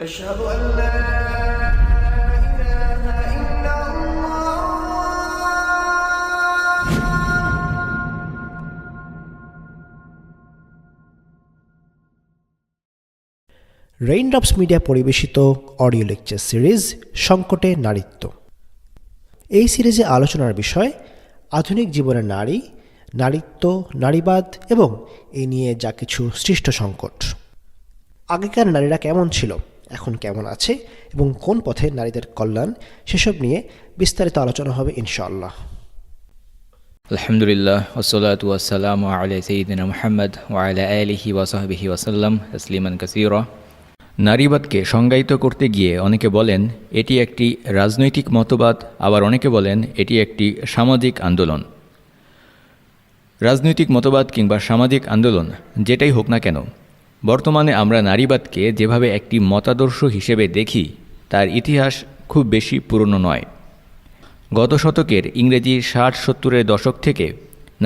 أشهد أن لا إله إلا الله। Raindrops media পরিবেশিত audio lecture series সংকটে নারীত্ব। এই সিরিজে আলোচনার বিষয় আধুনিক জীবনের নারী, নারীত্ব, নারীবাদ এবং এ নিয়ে যা কিছু সৃষ্ট সংকট। আগেকার নারীরা কেমন ছিল, এখন কেমন আছে এবং কোন পথে নারীদের কল্যাণ, সেসব নিয়ে বিস্তারিত আলোচনা হবে ইনশাআল্লাহ। আলহামদুলিল্লাহ ওয়াসসালাতু ওয়াসসালামু আলা সাইয়্যিদিনা মুহাম্মদ ওয়া আলা আলিহি ওয়া সাহবিহি ওয়াসাল্লাম তাসলিমান কাসীরা। নারীবাদকে সংজ্ঞায়িত করতে গিয়ে অনেকে বলেন এটি একটি রাজনৈতিক মতবাদ, আবার অনেকে বলেন এটি একটি সামাজিক আন্দোলন। রাজনৈতিক মতবাদ কিংবা সামাজিক আন্দোলন যেটাই হোক না কেন, বর্তমানে আমরা নারীবাদকে যেভাবে একটি মতাদর্শ হিসেবে দেখি তার ইতিহাস খুব বেশি পুরনো নয়। গত শতকের ইংরেজি 60-70-এর দশক থেকে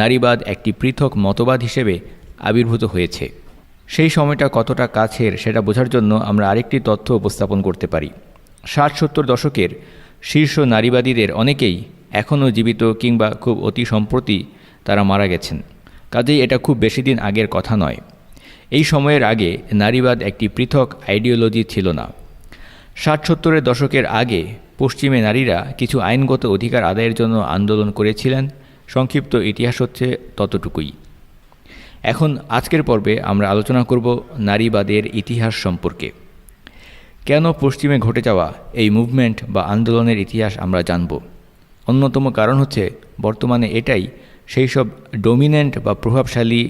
নারীবাদ একটি পৃথক মতবাদ হিসেবে আবির্ভূত হয়েছে। সেই সময়টা কতটা কাছের সেটা বোঝার জন্য আমরা আরেকটি তথ্য উপস্থাপন করতে পারি। 60-70 দশকের শীর্ষ নারীবাদীদের অনেকেই এখনও জীবিত কিংবা খুব অতি সম্প্রতি তারা মারা গেছেন। কাজেই এটা খুব বেশি দিন আগের কথা নয়। এই সময়ের আগে নারীবাদ একটি পৃথক আইডিওলজি ছিল না। 60-70-এর দশকের আগে পশ্চিমে নারীরা কিছু আইনগত অধিকার আদায়ের জন্য আন্দোলন করেছিলেন। সংক্ষিপ্ত ইতিহাস হচ্ছে ততটুকুই। এখন আজকের পর্বে আমরা আলোচনা করব নারীবাদের ইতিহাস সম্পর্কে। কেন পশ্চিমে ঘটে যাওয়া এই মুভমেন্ট বা আন্দোলনের ইতিহাস আমরা জানব। অন্যতম কারণ হচ্ছে বর্তমানে এটাই সেই সব ডমিন্যান্ট বা প্রভাবশালী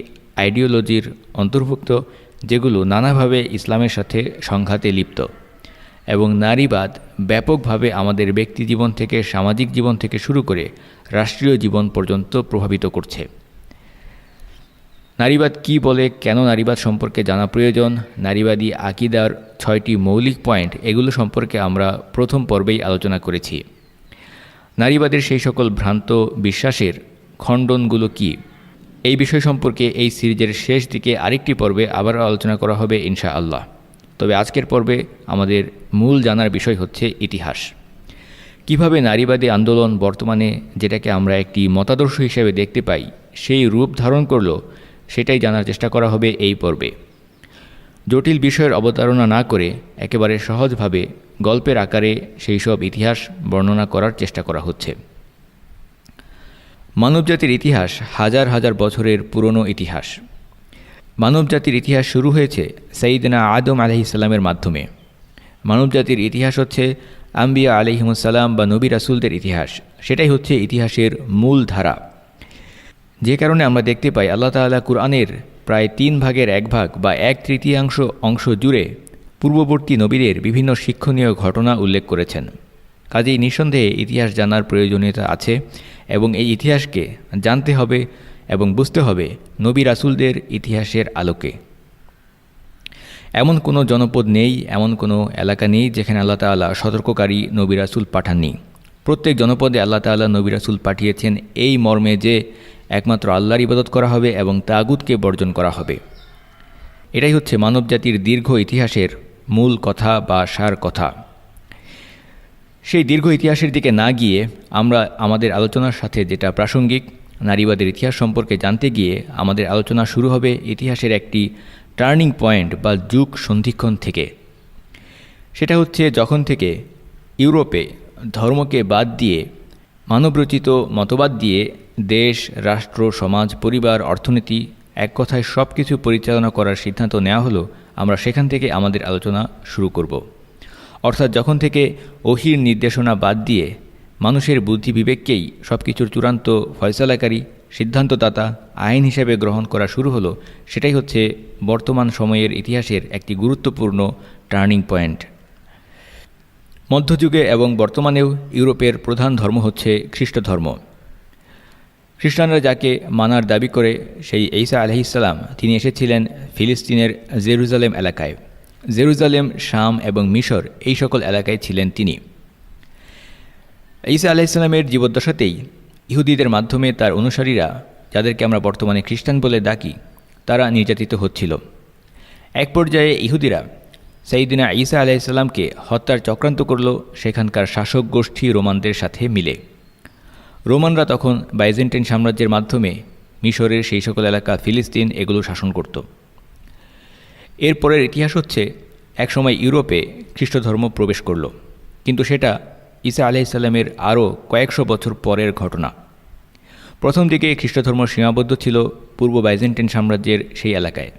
আইডিওলজির অন্তর্ভুক্ত যেগুলো নানাভাবে ইসলামের সাথে সংঘাতে লিপ্ত, এবং নারীবাদ ব্যাপকভাবে আমাদের ব্যক্তি জীবন থেকে সামাজিক জীবন থেকে শুরু করে রাষ্ট্রীয় জীবন পর্যন্ত প্রভাবিত করছে। নারীবাদ কি বলে, কেন নারীবাদ সম্পর্কে জানা প্রয়োজন, নারীবাদী আকিদার 6টি মৌলিক পয়েন্ট, এগুলো সম্পর্কে আমরা প্রথম পর্বেই আলোচনা করেছি। নারীবাদের সেই সকল ভ্রান্ত বিশ্বাসের খণ্ডনগুলো কি, এই বিষয় সম্পর্কে এই সিরিজের শেষ দিকে আরেকটি পর্বে আবারও আলোচনা করা হবে ইনশাআল্লাহ। তবে আজকের পর্বে আমাদের মূল জানার বিষয় হচ্ছে ইতিহাস। কিভাবে নারীবাদী আন্দোলন বর্তমানে যেটাকে আমরা একটি মতাদর্শ হিসেবে দেখতে পাই সেই রূপ ধারণ করলো, সেটাই জানার চেষ্টা করা হবে এই পর্বে। জটিল বিষয়ের অবতারণা না করে একেবারে সহজভাবে গল্পের আকারে সেই সব ইতিহাস বর্ণনা করার চেষ্টা করা হচ্ছে। মানবজাতির ইতিহাস হাজার হাজার বছরের পুরনো ইতিহাস। মানবজাতির ইতিহাস শুরু হয়েছে সাইয়্যিদনা আদম আলাইহিসসালামের মাধ্যমে। মানবজাতির ইতিহাস হচ্ছে আম্বিয়া আলাইহিমুসসালাম বা নবী রাসূলদের ইতিহাস। সেটাই হচ্ছে ইতিহাসের মূল ধারা। যে কারণে আমরা দেখতে পাই আল্লাহ তাআলা কুরআনের প্রায় 3/1 বা 1/3 অংশ জুড়ে পূর্ববর্তী নবীদের বিভিন্ন শিক্ষণীয় ঘটনা উল্লেখ করেছেন। কাজেই নিঃসন্দেহে ইতিহাস জানার প্রয়োজনীয়তা আছে, এবং এই ইতিহাসকে জানতে হবে এবং বুঝতে হবে নবী রাসূলদের ইতিহাসের আলোকে। এমন কোনো জনপদ নেই, এমন কোনো এলাকা নেই যেখানে আল্লাহ তাআলা সতর্ককারী নবী রাসূল পাঠাননি। প্রত্যেক জনপদে আল্লাহ তাআলা নবী রাসূল পাঠিয়েছেন এই মর্মে যে একমাত্র আল্লাহর ইবাদত করা হবে এবং তাগুতকে বর্জন করা হবে। এটাই হচ্ছে মানবজাতির দীর্ঘ ইতিহাসের মূল কথা বা সার কথা। সেই দীর্ঘ ইতিহাসের দিকে না গিয়ে আমরা আমাদের আলোচনার সাথে যেটা প্রাসঙ্গিক, নারীবাদের ইতিহাস সম্পর্কে জানতে গিয়ে আমাদের আলোচনা শুরু হবে ইতিহাসের একটি টার্নিং পয়েন্ট বা যুগ সন্ধিক্ষণ থেকে। সেটা হচ্ছে যখন থেকে ইউরোপে ধর্মকে বাদ দিয়ে, মানবরচিত মতবাদ দিয়ে দেশ, রাষ্ট্র, সমাজ, পরিবার, অর্থনীতি, এক কথায় সব কিছু পরিচালনা করার সিদ্ধান্ত নেওয়া হলো, আমরা সেখান থেকে আমাদের আলোচনা শুরু করব। অর্থাৎ যখন থেকে ওহীর নির্দেশনা বাদ দিয়ে মানুষের বুদ্ধি বিবেককেই সব কিছুর চূড়ান্ত ফয়সালাকারী, সিদ্ধান্তদাতা, আইন হিসেবে গ্রহণ করা শুরু হলো, সেটাই হচ্ছে বর্তমান সময়ের ইতিহাসের একটি গুরুত্বপূর্ণ টার্নিং পয়েন্ট। মধ্যযুগে এবং বর্তমানেও ইউরোপের প্রধান ধর্ম হচ্ছে খ্রিস্ট ধর্ম। খ্রিস্টানরা যাকে মানার দাবি করে সেই ঈসা আলাইহিসসালাম, তিনি এসেছিলেন ফিলিস্তিনের জেরুজালেম এলাকায়। জেরুজালেম, শাম এবং মিশর, এই সকল এলাকায় ছিলেন তিনি। ঈসা আলাইহিসসালামের জীবদ্দশাতেই ইহুদিদের মাধ্যমে তার অনুসারীরা, যাদেরকে আমরা বর্তমানে খ্রিস্টান বলে ডাকি, তারা নির্যাতিত হচ্ছিল। এক পর্যায়ে ইহুদিরা সাইয়্যিদিনা ঈসা আলাইহিসসালামকে হত্যার চক্রান্ত করল সেখানকার শাসক গোষ্ঠী রোমানদের সাথে মিলে। রোমানরা তখন বাইজেন্টাইন সাম্রাজ্যের মাধ্যমে মিশরের সেই সকল এলাকা, ফিলিস্তিন এগুলো শাসন করত। এরপরের ইতিহাস হচ্ছে একসময় ইউরোপে খ্রিস্টধর্ম প্রবেশ করল, কিন্তু সেটা ঈসা আলাইহিসসালামের আরও কয়েকশো বছর পরের ঘটনা। প্রথম দিকে খ্রিস্টধর্ম সীমাবদ্ধ ছিল পূর্ব বাইজেন্টাইন সাম্রাজ্যের সেই এলাকায়।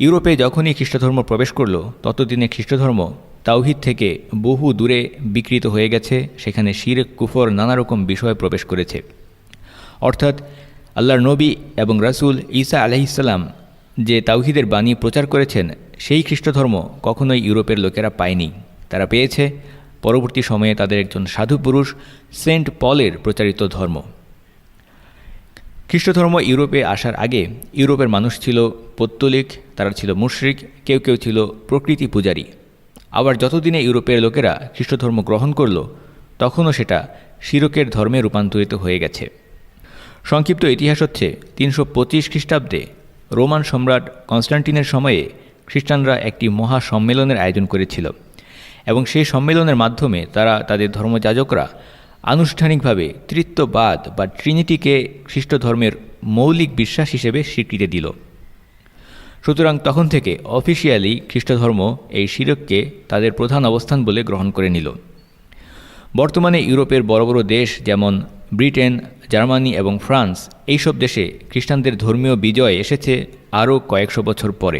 ইউরোপে যখনই খ্রিস্টধর্ম প্রবেশ করল ততদিনে খ্রিস্টধর্ম তাওহীদ থেকে বহু দূরে বিকৃত হয়ে গেছে, সেখানে শিরক, কুফর, নানা রকম বিষয় প্রবেশ করেছে। অর্থাৎ আল্লাহর নবী এবং রাসূল ঈসা আলাইহিসসালাম যে তাওহীদের বাণী প্রচার করেছেন সেই খ্রিস্টধর্ম কখনোই ইউরোপের লোকেরা পায়নি। তারা পেয়েছে পরবর্তী সময়ে তাদের একজন সাধু পুরুষ সেন্ট পলের প্রচারিত ধর্ম। খ্রিস্টধর্ম ইউরোপে আসার আগে ইউরোপের মানুষ ছিল পৌত্তলিক, তারা ছিল মুশরিক, কেউ কেউ ছিল প্রকৃতি পূজারী। আবার যতদিনে ইউরোপের লোকেরা খ্রিস্টধর্ম গ্রহণ করল তখনও সেটা শিরকের ধর্মে রূপান্তরিত হয়ে গেছে। সংক্ষিপ্ত ইতিহাস হচ্ছে 325 খ্রিস্টাব্দে রোমান সম্রাট কনস্টান্টিনের সময়ে খ্রিস্টানরা একটি মহা সম্মেলনের আয়োজন করেছিল এবং সেই সম্মেলনের মাধ্যমে তারা তাদের ধর্মযাজকরা আনুষ্ঠানিকভাবে ত্রিত্ববাদ বা ট্রিনিটিকে খ্রিস্ট ধর্মের মৌলিক বিশ্বাস হিসেবে স্বীকৃতি দিল। সুতরাং তখন থেকে অফিসিয়ালি খ্রিস্টধর্ম এই শিরককে তাদের প্রধান অবস্থান বলে গ্রহণ করে নিল। বর্তমানে ইউরোপের বড় বড় দেশ যেমন ব্রিটেন, জার্মানি এবং ফ্রান্স, এইসব দেশে খ্রিস্টানদের ধর্মীয় বিজয় এসেছে আরও কয়েকশো বছর পরে।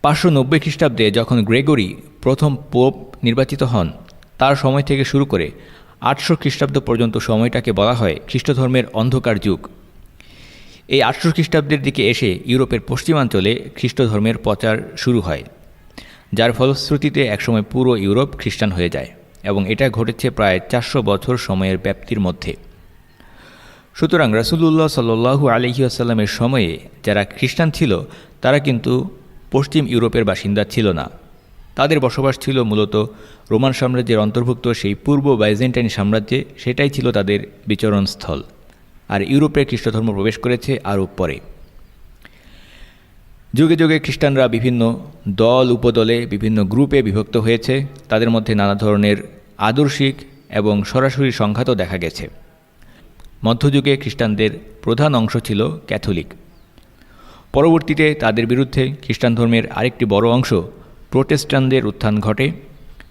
590 খ্রিস্টাব্দে যখন গ্রেগরি প্রথম পোপ নির্বাচিত হন, তার সময় থেকে শুরু করে 800 খ্রিস্টাব্দ পর্যন্ত সময়টাকে বলা হয় খ্রিস্টধর্মের অন্ধকার যুগ। এই 800 খ্রিস্টাব্দের দিকে এসে ইউরোপের পশ্চিমাঞ্চলে খ্রিস্টধর্মের প্রচার শুরু হয়, যার ফলশ্রুতিতে একসময় পুরো ইউরোপ খ্রিস্টান হয়ে যায় এবং এটা ঘটেছে প্রায় 400 বছর সময়ের ব্যাপ্তির মধ্যে। সুতরাং রাসূলুল্লাহ সাল্লাল্লাহু আলাইহি ওয়াসাল্লামের সময়ে যারা খ্রিস্টান ছিল তারা কিন্তু পশ্চিম ইউরোপের বাসিন্দা ছিল না। তাদের বসবাস ছিল মূলত রোমান সাম্রাজ্যের অন্তর্ভুক্ত সেই পূর্ব বাইজেন্টাইন সাম্রাজ্যে, সেটাই ছিল তাদের বিচরণস্থল। আর ইউরোপে খ্রিস্টধর্ম প্রবেশ করেছে আরও পরে। যুগে যুগে খ্রিস্টানরা বিভিন্ন দল উপদলে, বিভিন্ন গ্রুপে বিভক্ত হয়েছে। তাদের মধ্যে নানা ধরনের আদর্শিক এবং সরাসরি সংঘাতও দেখা গেছে। মধ্যযুগে খ্রিস্টানদের প্রধান অংশ ছিল ক্যাথলিক। পরবর্তীতে তাদের বিরুদ্ধে খ্রিস্টান ধর্মের আরেকটি বড় অংশ প্রোটেস্টানদের উত্থান ঘটে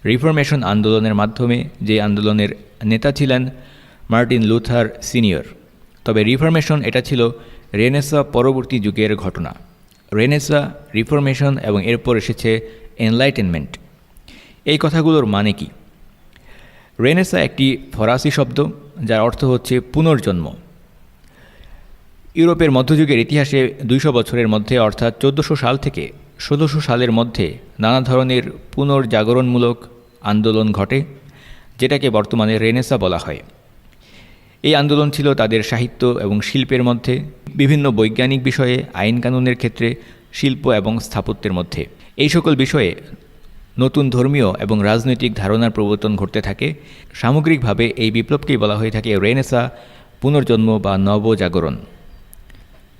রিফরমেশন আন্দোলনের মাধ্যমে, যে আন্দোলনের নেতা ছিলেন মার্টিন লুথার সিনিয়র। তবে রিফরমেশন এটা ছিল রেনেসা পরবর্তী যুগের ঘটনা। রেনেসা, রিফরমেশন এবং এরপর এসেছে এনলাইটেনমেন্ট। এই কথাগুলোর মানে কি? রেনেসা একটি ফরাসি শব্দ যার অর্থ হচ্ছে পুনর্জন্ম। ইউরোপের মধ্যযুগের ইতিহাসে 200 বছরের মধ্যে অর্থাৎ 1400 সাল থেকে 1600 সালের মধ্যে নানা ধরনের পুনর্জাগরণমূলক আন্দোলন ঘটে, যেটাকে বর্তমানে রেনেসা বলা হয়। এই আন্দোলন ছিল তাদের সাহিত্য এবং শিল্পের মধ্যে, বিভিন্ন বৈজ্ঞানিক বিষয়ে, আইন কানুনের ক্ষেত্রে, শিল্প এবং স্থাপত্যের মধ্যে। এই সকল বিষয়ে নতুন ধর্মীয় এবং রাজনৈতিক ধারণার প্রবর্তন ঘটতে থাকে। সামগ্রিকভাবে এই বিপ্লবকেই বলা হয়ে থাকে রেনেসা, পুনর্জন্ম বা নবজাগরণ।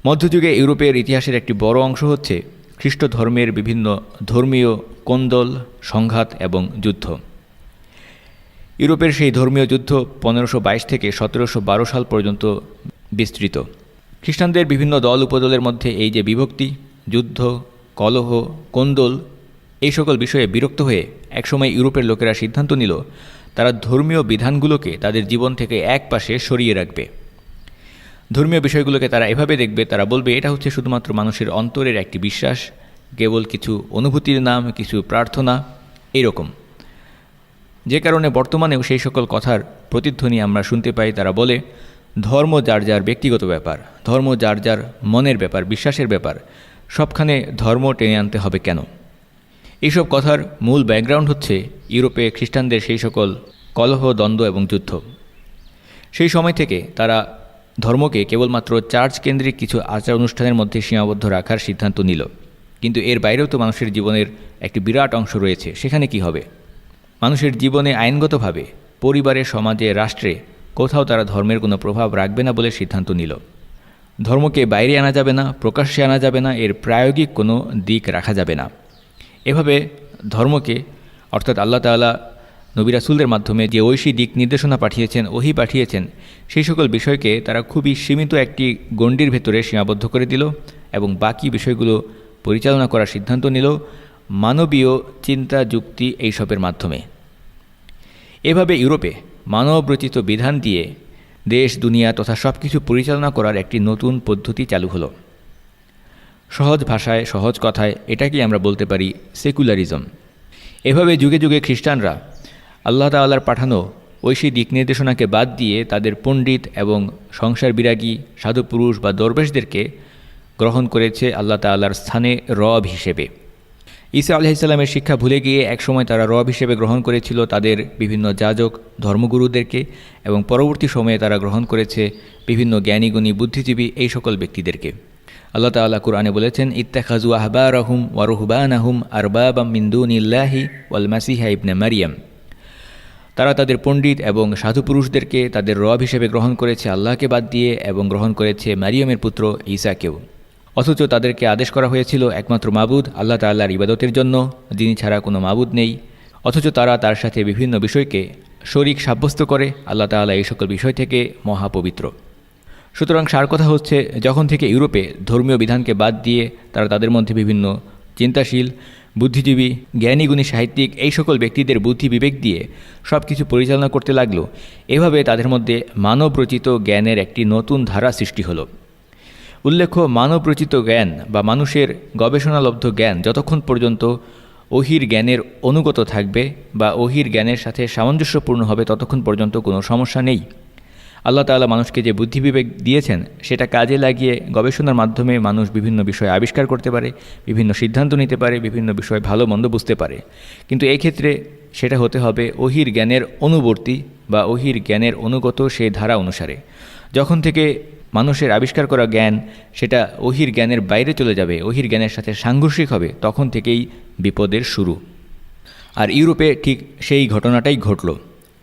মধ্যযুগে ইউরোপের ইতিহাসের একটি বড় অংশ হচ্ছে খ্রিস্ট ধর্মের বিভিন্ন ধর্মীয় কোন্দল, সংঘাত এবং যুদ্ধ। ইউরোপের সেই ধর্মীয় যুদ্ধ 1522 থেকে 1712 সাল পর্যন্ত বিস্তৃত। খ্রিস্টানদের বিভিন্ন দল উপদলের মধ্যে এই যে বিভক্তি, যুদ্ধ, কলহ, কোন্দল, এই সকল বিষয়ে বিরক্ত হয়ে একসময় ইউরোপের লোকেরা সিদ্ধান্ত নিল তারা ধর্মীয় বিধানগুলোকে তাদের জীবন থেকে এক পাশে সরিয়ে রাখবে। ধর্মীয় বিষয়গুলোকে তারা এভাবে দেখবে, তারা বলবে এটা হচ্ছে শুধুমাত্র মানুষের অন্তরের একটি বিশ্বাস, কেবল কিছু অনুভূতির নাম, কিছু প্রার্থনা, এইরকম। যে কারণে বর্তমানেও সেই সকল কথার প্রতিধ্বনি আমরা শুনতে পাই। তারা বলে ধর্ম যার যার ব্যক্তিগত ব্যাপার, ধর্ম যার যার মনের ব্যাপার, বিশ্বাসের ব্যাপার, সবখানে ধর্ম টেনে আনতে হবে কেন? এইসব কথার মূল ব্যাকগ্রাউন্ড হচ্ছে ইউরোপে খ্রিস্টানদের সেই সকল কলহ, দ্বন্দ্ব এবং যুদ্ধ। সেই সময় থেকে তারা ধর্মকে কেবলমাত্র চার্চ কেন্দ্রিক কিছু আচার অনুষ্ঠানের মধ্যে সীমাবদ্ধ রাখার সিদ্ধান্ত নিল। কিন্তু এর বাইরেও তো মানুষের জীবনের একটি বিরাট অংশ রয়েছে। সেখানে কি হবে? মানুষের জীবনে আইনগতভাবে, পরিবারে, সমাজে, রাষ্ট্রে কোথাও তারা ধর্মের কোনো প্রভাব রাখবে না বলে সিদ্ধান্ত নিল। ধর্মকে বাইরে আনা যাবে না, প্রকাশ্যে আনা যাবে না, এর প্রায়োগিক কোনো দিক রাখা যাবে না। এভাবে ধর্মকে অর্থাৎ আল্লাহ তাআলা নবী রাসূলদের মাধ্যমে যে ঐশী দিক নির্দেশনা পাঠিয়েছেন, ওহী পাঠিয়েছেন, সেই সকল বিষয়কে তারা খুবই সীমিত একটি গণ্ডির ভেতরে সীমাবদ্ধ করে দিল এবং বাকি বিষয়গুলো পরিচালনা করার সিদ্ধান্ত নিল মানবীয় চিন্তা যুক্তি এইসবের মাধ্যমে। এভাবে ইউরোপে মানবরচিত বিধান দিয়ে দেশ দুনিয়া তথা সব কিছু পরিচালনা করার একটি নতুন পদ্ধতি চালু হলো। সহজ ভাষায় সহজ কথায় এটাকেই আমরা বলতে পারি সেকুলারিজম। এভাবে যুগে যুগে খ্রিস্টানরা আল্লাহ তাআলার পাঠানো ঐশী দিক নির্দেশনাকে বাদ দিয়ে তাদের পণ্ডিত এবং সংসার বিরাগী সাধু পুরুষ বা দরবেশদেরকে গ্রহণ করেছে আল্লাহ তাআলার স্থানে রব হিসেবে। ঈসা আলাইহিস সালামের শিক্ষা ভুলে গিয়ে একসময় তারা রব হিসেবে গ্রহণ করেছিল তাদের বিভিন্ন যাজক ধর্মগুরুদেরকে, এবং পরবর্তী সময়ে তারা গ্রহণ করেছে বিভিন্ন জ্ঞানীগুণী বুদ্ধিজীবী এই সকল ব্যক্তিদেরকে। আল্লাহ তাআলা কুরআনে বলেছেন, ইত্তাখাযু আহবারাহুম ওয়া রুহবানাহুম আরবাবাম মিন দুনিল্লাহি ওয়াল মাসিহা ইবনে মারিয়াম। তারা তাদের পণ্ডিত এবং সাধু পুরুষদেরকে তাদের রব হিসেবে গ্রহণ করেছে আল্লাহকে বাদ দিয়ে, এবং গ্রহণ করেছে মারিয়ামের পুত্র ঈসাকেও। অথচ তাদেরকে আদেশ করা হয়েছিল একমাত্র মাবুদ আল্লাহ তাআলার ইবাদতের জন্য, যিনি ছাড়া কোনো মাবুদ নেই। অথচ তারা তার সাথে বিভিন্ন বিষয়কে শরীক সাব্যস্ত করে। আল্লাহ তাআলা এই সকল বিষয় থেকে মহাপবিত্র। সুতরাং সার কথা হচ্ছে, যখন থেকে ইউরোপে ধর্মীয় বিধানকে বাদ দিয়ে তারা তাদের মধ্যে বিভিন্ন চিন্তাশীল বুদ্ধিজীবী জ্ঞানীগুণী সাহিত্যিক এই সকল ব্যক্তিদের বুদ্ধি বিবেক দিয়ে সব কিছু পরিচালনা করতে লাগলো, এভাবে তাদের মধ্যে মানবরচিত জ্ঞানের একটি নতুন ধারা সৃষ্টি হলো। উল্লেখ্য, মানবরচিত জ্ঞান বা মানুষের গবেষণালব্ধ জ্ঞান যতক্ষণ পর্যন্ত ওহীর জ্ঞানের অনুগত থাকবে বা ওহীর জ্ঞানের সাথে সামঞ্জস্যপূর্ণ হবে ততক্ষণ পর্যন্ত কোনো সমস্যা নেই। আল্লাহ তাআলা মানুষকে যে বুদ্ধিবিবেক দিয়েছেন সেটা কাজে লাগিয়ে গবেষণার মাধ্যমে মানুষ বিভিন্ন বিষয় আবিষ্কার করতে পারে, বিভিন্ন সিদ্ধান্ত নিতে পারে, বিভিন্ন বিষয় ভালো মন্দ বুঝতে পারে। কিন্তু এই ক্ষেত্রে সেটা হতে হবে ওহীর জ্ঞানের অনুবর্তী বা ওহীর জ্ঞানের অনুগত সেই ধারা অনুসারে। যখন থেকে মানুষের আবিষ্কার করা জ্ঞান সেটা ওহীর জ্ঞানের বাইরে চলে যাবে, ওহীর জ্ঞানের সাথে সাংঘর্ষিক হবে, তখন থেকেই বিপদের শুরু। আর ইউরোপে ঠিক সেই ঘটনাটাই ঘটল।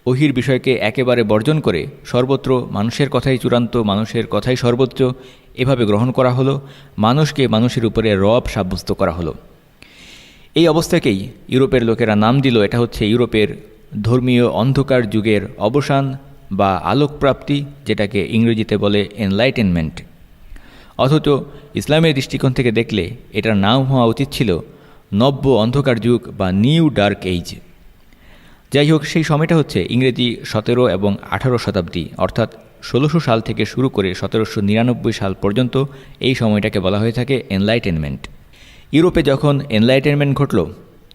ওহীর বিষয়কে একেবারে বর্জন করে সর্বত্র মানুষের কথাই চূড়ান্ত, মানুষের কথাই সর্বোচ্চ এভাবে গ্রহণ করা হলো। মানুষকে মানুষের উপরে রব সাব্যস্ত করা হলো। এই অবস্থাকেই ইউরোপের লোকেরা নাম দিল, এটা হচ্ছে ইউরোপের ধর্মীয় অন্ধকার যুগের অবসান বা আলোকপ্রাপ্তি, যেটাকে ইংরেজিতে বলে এনলাইটেনমেন্ট। অথচ ইসলামের দৃষ্টিকোণ থেকে দেখলে এটার নাম হওয়া উচিত ছিল নব্য অন্ধকার যুগ বা নিউ ডার্ক এইজ। যাই হোক, সেই সময়টা হচ্ছে ইংরেজি 17 এবং 18 শতাব্দী, অর্থাৎ 1600 সাল থেকে শুরু করে 1799 সাল পর্যন্ত এই সময়টাকে বলা হয়ে থাকে এনলাইটেনমেন্ট। ইউরোপে যখন এনলাইটেনমেন্ট ঘটল,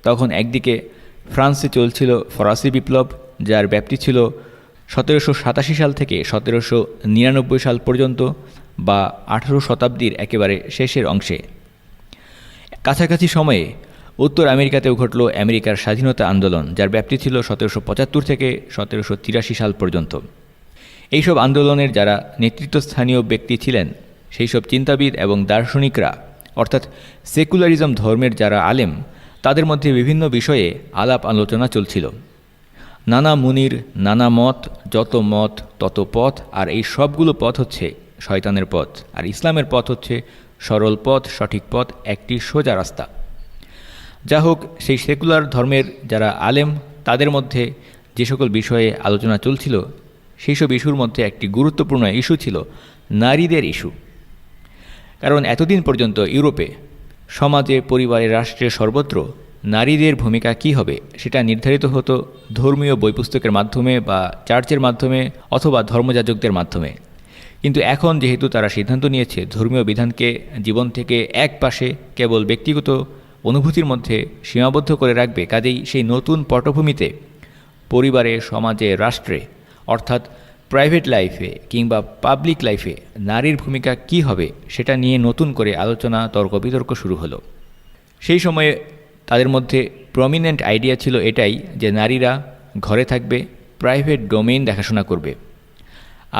তখন একদিকে ফ্রান্সে চলছিল ফরাসি বিপ্লব, যার ব্যাপ্তি ছিল 1787 সাল থেকে 1799 সাল পর্যন্ত বা 18 শতাব্দীর একেবারে শেষের অংশে। কাছাকাছি সময়ে উত্তর আমেরিকাতেও ঘটল আমেরিকার স্বাধীনতা আন্দোলন, যার ব্যাপ্তি ছিল 1775 থেকে 1783 সাল পর্যন্ত। এইসব আন্দোলনের যারা নেতৃত্বস্থানীয় ব্যক্তি ছিলেন, সেই সব চিন্তাবিদ এবং দার্শনিকরা, অর্থাৎ সেকুলারিজম ধর্মের যারা আলেম, তাদের মধ্যে বিভিন্ন বিষয়ে আলাপ আলোচনা চলছিল। নানা মুনির নানা মত, যত মত তত পথ, আর এই সবগুলো পথ হচ্ছে শয়তানের পথ, আর ইসলামের পথ হচ্ছে সরল পথ, সঠিক পথ, একটি সোজা রাস্তা। যা হোক, সেই সেকুলার ধর্মের যারা আলেম, তাদের মধ্যে যে সকল বিষয়ে আলোচনা চলছিল, সেই সব ইস্যুর মধ্যে একটি গুরুত্বপূর্ণ ইস্যু ছিল নারীদের ইস্যু। কারণ এতদিন পর্যন্ত ইউরোপে সমাজে, পরিবারে, রাষ্ট্রে, সর্বত্র নারীদের ভূমিকা কী হবে সেটা নির্ধারিত হতো ধর্মীয় বই পুস্তকের মাধ্যমে বা চার্চের মাধ্যমে অথবা ধর্মযাজকদের মাধ্যমে। কিন্তু এখন যেহেতু তারা সিদ্ধান্ত নিয়েছে ধর্মীয় বিধানকে জীবন থেকে এক পাশে কেবল ব্যক্তিগত অনুভূতির মধ্যে সীমাবদ্ধ করে রাখবে, কাজেই সেই নতুন পটভূমিতে পরিবারে, সমাজে, রাষ্ট্রে, অর্থাৎ প্রাইভেট লাইফে কিংবা পাবলিক লাইফে নারীর ভূমিকা কী হবে সেটা নিয়ে নতুন করে আলোচনা, তর্ক বিতর্ক শুরু হলো। সেই সময়ে তাদের মধ্যে প্রমিনেন্ট আইডিয়া ছিল এটাই যে নারীরা ঘরে থাকবে, প্রাইভেট ডোমেইন দেখাশোনা করবে,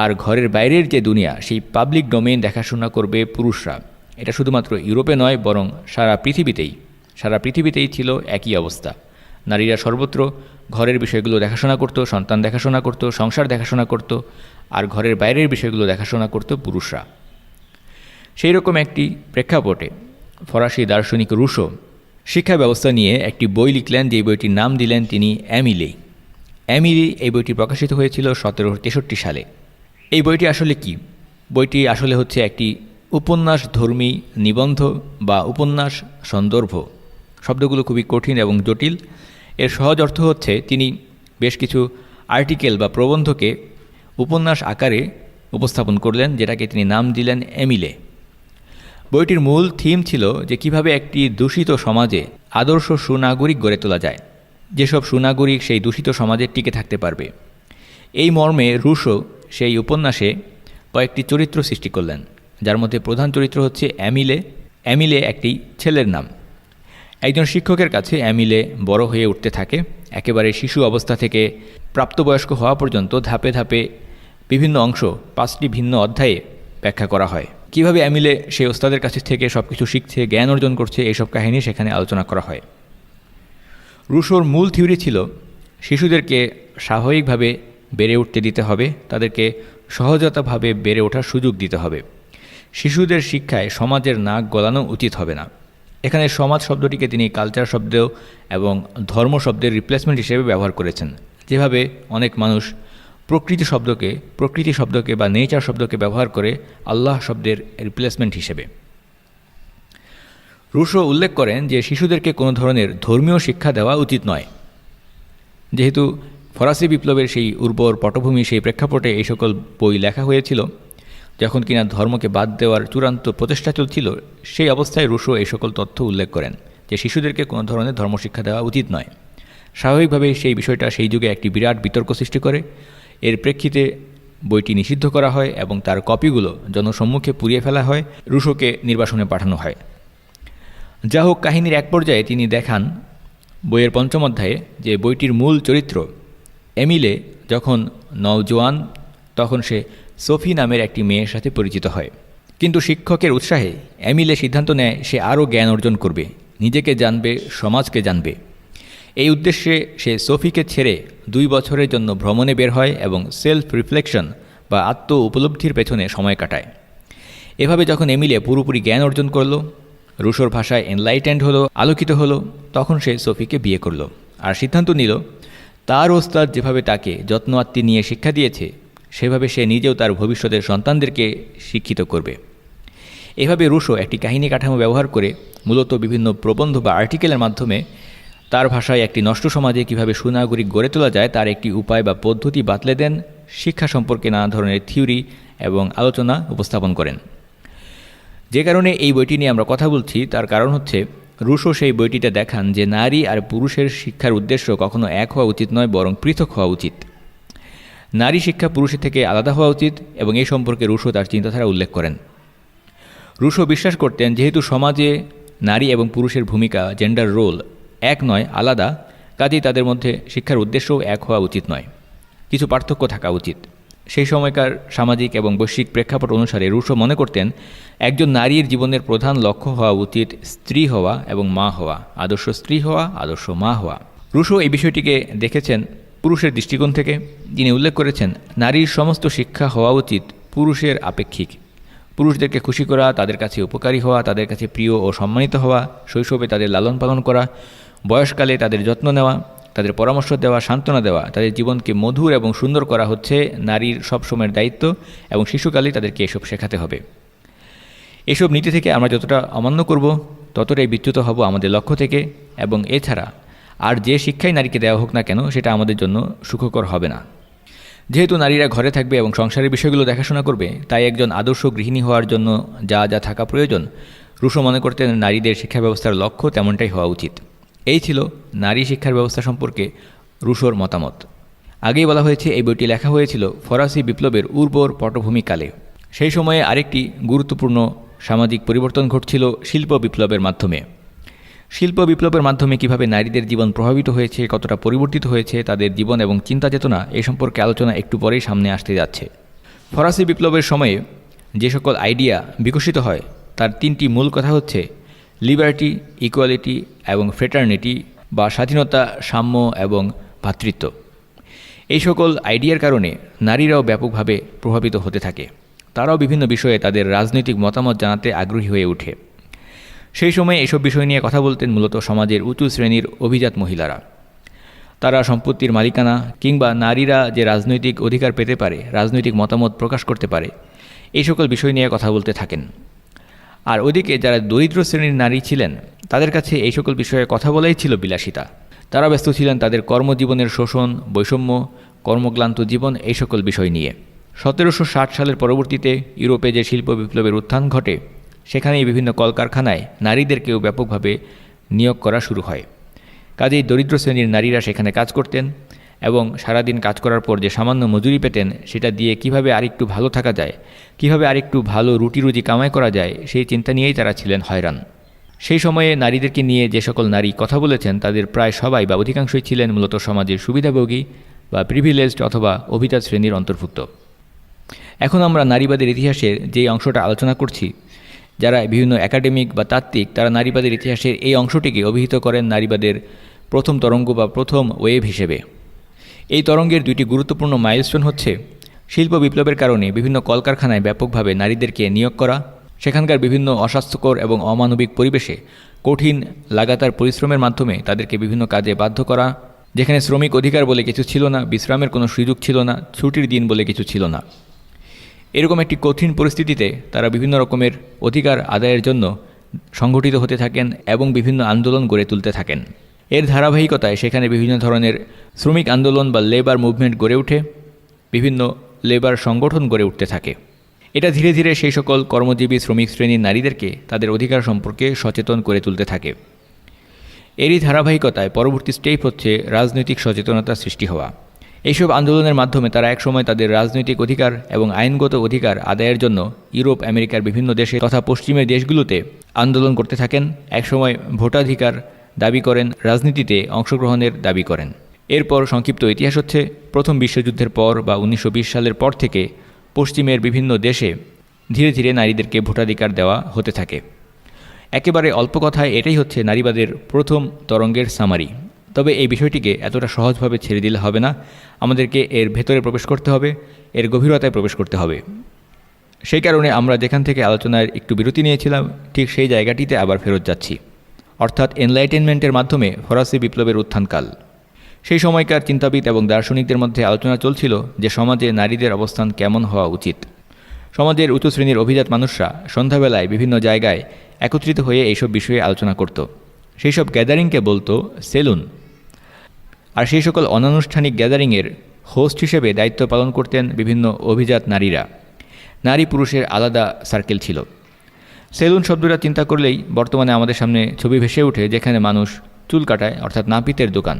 আর ঘরের বাইরের যে দুনিয়া সেই পাবলিক ডোমেইন দেখাশোনা করবে পুরুষরা। এটা শুধুমাত্র ইউরোপে নয়, বরং সারা পৃথিবীতেই ছিল একই অবস্থা। নারীরা সর্বত্র ঘরের বিষয়গুলো দেখাশোনা করত, সন্তান দেখাশোনা করত, সংসার দেখাশোনা করত, আর ঘরের বাইরের বিষয়গুলো দেখাশোনা করত পুরুষরা। সেই রকম একটি প্রেক্ষাপটে ফরাসি দার্শনিক রুশো শিক্ষা ব্যবস্থা নিয়ে একটি বই লিখলেন, যে বইটির নাম দিলেন তিনি এমিলে। এমিলি এই বইটি প্রকাশিত হয়েছিল 1763 সালে। এই বইটি আসলে কি? বইটি আসলে হচ্ছে একটি উপন্যাসধর্মী নিবন্ধ বা উপন্যাস সন্দর্ভ। শব্দগুলো খুবই কঠিন এবং জটিল। এর সহজ অর্থ হচ্ছে তিনি বেশ কিছু আর্টিকেল বা প্রবন্ধকে উপন্যাস আকারে উপস্থাপন করলেন, যেটাকে তিনি নাম দিলেন এমিলে। বইটির মূল থিম ছিল যে কিভাবে একটি দূষিত সমাজে আদর্শ সুনাগরিক গড়ে তোলা যায়, যেসব সুনাগরিক সেই দূষিত সমাজে টিকে থাকতে পারবে। এই মর্মে রুশো সেই উপন্যাসে কয়েকটি চরিত্র সৃষ্টি করলেন, যার মধ্যে প্রধান চরিত্র হচ্ছে এমিলে। এমিলে একটি ছেলের নাম। একজন শিক্ষকের কাছে এমিলে বড় হয়ে উঠতে থাকে। একেবারে শিশু অবস্থা থেকে প্রাপ্তবয়স্ক হওয়া পর্যন্ত ধাপে ধাপে বিভিন্ন অংশ 5টি ভিন্ন অধ্যায়ে ব্যাখ্যা করা হয়। কিভাবে এমিলে সেই ওস্তাদের কাছ থেকে সব কিছু শিখছে, জ্ঞান অর্জন করছে, এইসব কাহিনী সেখানে আলোচনা করা হয়। রুশোর মূল থিওরি ছিল শিশুদেরকে স্বাভাবিকভাবে বেড়ে উঠতে দিতে হবে, তাদেরকে সহজতাভাবে বেড়ে ওঠার সুযোগ দিতে হবে। শিশুদের শিক্ষায় সমাজের নাক গলানো উচিত হবে না। এখানে সমাজ শব্দটিকে তিনি কালচার শব্দ এবং ধর্ম শব্দের রিপ্লেসমেন্ট হিসেবে ব্যবহার করেছেন, যেভাবে অনেক মানুষ প্রকৃতি শব্দকে বা নেচার শব্দকে ব্যবহার করে আল্লাহ শব্দের রিপ্লেসমেন্ট হিসেবে। রুশো উল্লেখ করেন যে শিশুদেরকে কোনো ধরনের ধর্মীয় শিক্ষা দেওয়া উচিত নয়। যেহেতু ফরাসি বিপ্লবের সেই উর্বর পটভূমি, সেই প্রেক্ষাপটে এই সকল বই লেখা হয়েছিল, যখন কিনা ধর্মকে বাদ দেওয়ার চূড়ান্ত প্রচেষ্টা চলছিল, সেই অবস্থায় রুশো এই সকল তথ্য উল্লেখ করেন যে শিশুদেরকে কোনো ধরনের ধর্মশিক্ষা দেওয়া উচিত নয়। স্বাভাবিকভাবেই সেই বিষয়টা সেই যুগে একটি বিরাট বিতর্ক সৃষ্টি করে। এর প্রেক্ষিতে বইটি নিষিদ্ধ করা হয় এবং তার কপিগুলো জনসম্মুখে পুড়িয়ে ফেলা হয়, রুশোকে নির্বাসনে পাঠানো হয়। যা হোক, কাহিনীর এক পর্যায়ে তিনি দেখান বইয়ের 5ম অধ্যায়ে যে বইটির মূল চরিত্র এমিলে যখন নওজোয়ান, তখন সে সোফি নামের একটি মেয়ের সাথে পরিচিত হয়। কিন্তু শিক্ষকের উৎসাহে এমিলে সিদ্ধান্ত নেয় সে আরও জ্ঞান অর্জন করবে, নিজেকে জানবে, সমাজকে জানবে। এই উদ্দেশ্যে সে সোফিকে ছেড়ে 2 বছরের জন্য ভ্রমণে বের হয় এবং সেলফ রিফ্লেকশন বা আত্ম উপলব্ধির পেছনে সময় কাটায়। এভাবে যখন এমিলে পুরোপুরি জ্ঞান অর্জন করল, রুশোর ভাষায় এনলাইটেন্ড হলো, আলোকিত হলো, তখন সে সোফিকে বিয়ে করল আর সিদ্ধান্ত নিল তার ওস্তাদ যেভাবে তাকে যত্ন আত্মি নিয়ে শিক্ষা দিয়েছে, সেভাবে সে নিজেও তার ভবিষ্যতের সন্তানদেরকে শিক্ষিত করবে। এভাবে রুশো একটি কাহিনী কাঠামো ব্যবহার করে মূলত বিভিন্ন প্রবন্ধ বা আর্টিকেলের মাধ্যমে তার ভাষায় একটি নষ্ট সমাজে কীভাবে সুনাগরিক গড়ে তোলা যায় তার একটি উপায় বা পদ্ধতি বাতলে দেন, শিক্ষা সম্পর্কে নানা ধরনের থিওরি এবং আলোচনা উপস্থাপন করেন। যে কারণে এই বইটি নিয়ে আমরা কথা বলছি, তার কারণ হচ্ছে রুশো সেই বইটিতে দেখান যে নারী আর পুরুষের শিক্ষার উদ্দেশ্য কখনো এক হওয়া উচিত নয়, বরং পৃথক হওয়া উচিত। নারী শিক্ষা পুরুষের থেকে আলাদা হওয়া উচিত এবং এই সম্পর্কে রুশো তার চিন্তাধারা উল্লেখ করেন। রুশো বিশ্বাস করতেন যেহেতু সমাজে নারী এবং পুরুষের ভূমিকা, জেন্ডার রোল এক নয়, আলাদা, কাজেই তাদের মধ্যে শিক্ষার উদ্দেশ্যও এক হওয়া উচিত নয়, কিছু পার্থক্য থাকা উচিত। সেই সময়কার সামাজিক এবং বৈশ্বিক প্রেক্ষাপট অনুসারে রুশো মনে করতেন একজন নারীর জীবনের প্রধান লক্ষ্য হওয়া উচিত স্ত্রী হওয়া এবং মা হওয়া, আদর্শ স্ত্রী হওয়া, আদর্শ মা হওয়া। রুশো এই বিষয়টিকে দেখেছেন পুরুষের দৃষ্টিকোণ থেকে। তিনি উল্লেখ করেছেন নারীর সমস্ত শিক্ষা হওয়া উচিত পুরুষের আপেক্ষিক। পুরুষদেরকে খুশি করা, তাদের কাছে উপকারী হওয়া, তাদের কাছে প্রিয় ও সম্মানিত হওয়া, শৈশবে তাদের লালন পালন করা, বয়সকালে তাদের যত্ন নেওয়া, তাদের পরামর্শ দেওয়া, সান্ত্বনা দেওয়া, তাদের জীবনকে মধুর এবং সুন্দর করা হচ্ছে নারীর সবসময়ের দায়িত্ব এবং শিশুকালেই তাদেরকে এসব শেখাতে হবে। এসব নীতি থেকে আমরা যতটা অমান্য করব, ততটাই বিচ্যুত হব আমাদের লক্ষ্য থেকে, এবং এছাড়া আর যে শিক্ষাই নারীকে দেওয়া হোক না কেন সেটা আমাদের জন্য সুখকর হবে না। যেহেতু নারীরা ঘরে থাকবে এবং সংসারের বিষয়গুলো দেখাশোনা করবে, তাই একজন আদর্শ গৃহিণী হওয়ার জন্য যা যা থাকা প্রয়োজন, রুশো মনে করতেন নারীদের শিক্ষা ব্যবস্থার লক্ষ্য তেমনটাই হওয়া উচিত। এই ছিল নারী শিক্ষার ব্যবস্থা সম্পর্কে রুশোর মতামত। আগেই বলা হয়েছে এই বইটি লেখা হয়েছিল ফরাসি বিপ্লবের উর্বর পটভূমি কালে। সেই সময়ে আরেকটি গুরুত্বপূর্ণ সামাজিক পরিবর্তন ঘটছিল শিল্প বিপ্লবের মাধ্যমে। শিল্প বিপ্লবের মাধ্যমে কিভাবে নারীদের জীবন প্রভাবিত হয়েছে, কতটা পরিবর্তিত হয়েছে তাদের জীবন এবং চিন্তা চেতনা, এই সম্পর্কে আলোচনা একটু পরেই সামনে আসতে যাচ্ছে। ফরাসি বিপ্লবের সময়ে যে সকল আইডিয়া বিকশিত হয় তার 3টি মূল কথা হচ্ছে লিবার্টি, ইকুয়ালিটি এবং ফ্রেটার্নিটি বা স্বাধীনতা, সাম্য এবং ভ্রাতৃত্ব। এই সকল আইডিয়ার কারণে নারীরাও ব্যাপকভাবে প্রভাবিত হতে থাকে। তারাও বিভিন্ন বিষয়ে তাদের রাজনৈতিক মতামত জানাতে আগ্রহী হয়ে ওঠে। সেই সময়ে এসব বিষয় নিয়ে কথা বলতেন মূলত সমাজের উঁচু শ্রেণীর অভিজাত মহিলারা। তারা সম্পত্তির মালিকানা কিংবা নারীরা যে রাজনৈতিক অধিকার পেতে পারে, রাজনৈতিক মতামত প্রকাশ করতে পারে, এই সকল বিষয় নিয়ে কথা বলতে থাকেন। আর ওদিকে যারা দরিদ্র শ্রেণীর নারী ছিলেন তাদের কাছে এই সকল বিষয়ে কথা বলাই ছিল বিলাসিতা। তারা ব্যস্ত ছিলেন তাদের কর্মজীবনের শোষণ, বৈষম্য, কর্মক্লান্ত জীবন, এই সকল বিষয় নিয়ে। 1760 সালের পরবর্তীতে ইউরোপে যে শিল্প বিপ্লবের উত্থান ঘটে, সেখানেই বিভিন্ন কলকারখানায় নারীদেরকেও ব্যাপকভাবে নিয়োগ করা শুরু হয়। কাজেই দরিদ্র শ্রেণীর নারীরা সেখানে কাজ করতেন এবং সারাদিন কাজ করার পর যে সামান্য মজুরি পেতেন, সেটা দিয়ে কিভাবে আরেকটু ভালো থাকা যায়, কিভাবে আরেকটু ভালো রুটি কামাই করা যায়, সেই চিন্তা নিয়েই তারা ছিলেন হয়রান। সেই সময়ে নারীদেরকে নিয়ে যে সকল নারী কথা বলেছেন তাদের প্রায় সবাই বা অধিকাংশই ছিলেন মূলত সমাজের সুবিধাভোগী বা প্রিভিলেজড অথবা অভিজাত শ্রেণীর অন্তর্ভুক্ত। এখন আমরা নারীবাদের ইতিহাসের যেই অংশটা আলোচনা করছি, যারা বিভিন্ন একাডেমিক বা তাত্ত্বিক তারা নারীবাদের ইতিহাসের এই অংশটিকে অভিহিত করেন নারীবাদের প্রথম তরঙ্গ বা প্রথম ওয়েভ হিসেবে। এই তরঙ্গের দুইটি গুরুত্বপূর্ণ মাইলস্টোন হচ্ছে শিল্প বিপ্লবের কারণে বিভিন্ন কলকারখানায় ব্যাপকভাবে নারীদেরকে নিয়োগ করা, সেখানকার বিভিন্ন অস্বাস্থ্যকর এবং অমানবিক পরিবেশে কঠিন লাগাতার পরিশ্রমের মাধ্যমে তাদেরকে বিভিন্ন কাজে বাধ্য করা, যেখানে শ্রমিক অধিকার বলে কিছু ছিল না, বিশ্রামের কোনো সুযোগ ছিল না, ছুটির দিন বলে কিছু ছিল না। এরকম একটি কঠিন পরিস্থিতিতে তারা বিভিন্ন রকমের অধিকার আদায়ের জন্য সংগঠিত হতে থাকেন এবং বিভিন্ন আন্দোলন গড়ে তুলতে থাকেন। এর ধারাবাহিকতায় সেখানে বিভিন্ন ধরনের শ্রমিক আন্দোলন বা লেবার মুভমেন্ট গড়ে ওঠে, বিভিন্ন লেবার সংগঠন গড়ে উঠতে থাকে। এটা ধীরে ধীরে সেই সকল কর্মজীবী শ্রমিক শ্রেণীর নারীদেরকে তাদের অধিকার সম্পর্কে সচেতন করে তুলতে থাকে। এরই ধারাবাহিকতায় পরবর্তী স্টেপ হচ্ছে রাজনৈতিক সচেতনতা সৃষ্টি হওয়া। এইসব আন্দোলনের মাধ্যমে তারা একসময় তাদের রাজনৈতিক অধিকার এবং আইনগত অধিকার আদায়ের জন্য ইউরোপ, আমেরিকার বিভিন্ন দেশে তথা পশ্চিমের দেশগুলোতে আন্দোলন করতে থাকেন। একসময় ভোটাধিকার দাবি করেন, রাজনীতিতে অংশগ্রহণের দাবি করেন। এরপর সংক্ষিপ্ত ইতিহাস হচ্ছে প্রথম বিশ্বযুদ্ধের পর বা 1920 সালের পর থেকে পশ্চিমের বিভিন্ন দেশে ধীরে ধীরে নারীদেরকে ভোটাধিকার দেওয়া হতে থাকে। একেবারে অল্প কথায় এটাই হচ্ছে নারীবাদের প্রথম তরঙ্গের সামারি। তবে এই বিষয়টিকে এতটা সহজভাবে ছেড়ে দিলে হবে না, আমাদেরকে এর ভেতরে প্রবেশ করতে হবে, এর গভীরতায় প্রবেশ করতে হবে। সেই কারণে আমরা যেখান থেকে আলোচনার একটু বিরতি নিয়েছিলাম ঠিক সেই জায়গাটিতে আবার ফেরত যাচ্ছি, অর্থাৎ এনলাইটেনমেন্টের মাধ্যমে ফরাসি বিপ্লবের উত্থানকাল। সেই সময়কার চিন্তাবিদ এবং দার্শনিকদের মধ্যে আলোচনা চলছিল যে সমাজে নারীদের অবস্থান কেমন হওয়া উচিত। সমাজের উচ্চ শ্রেণীর অভিজাত মানুষরা সন্ধ্যাবেলায় বিভিন্ন জায়গায় একত্রিত হয়ে এইসব বিষয়ে আলোচনা করত। সেই সব গ্যাদারিংকে বলতো সেলুন। আর সেই সকল অনানুষ্ঠানিক গ্যাদারিংয়ের হোস্ট হিসেবে দায়িত্ব পালন করতেন বিভিন্ন অভিজাত নারীরা। নারী পুরুষের আলাদা সার্কেল ছিল। সেলুন শব্দটা চিন্তা করলেই বর্তমানে আমাদের সামনে ছবি ভেসে ওঠে, যেখানে মানুষ চুল কাটায়, অর্থাৎ নাপিতের দোকান।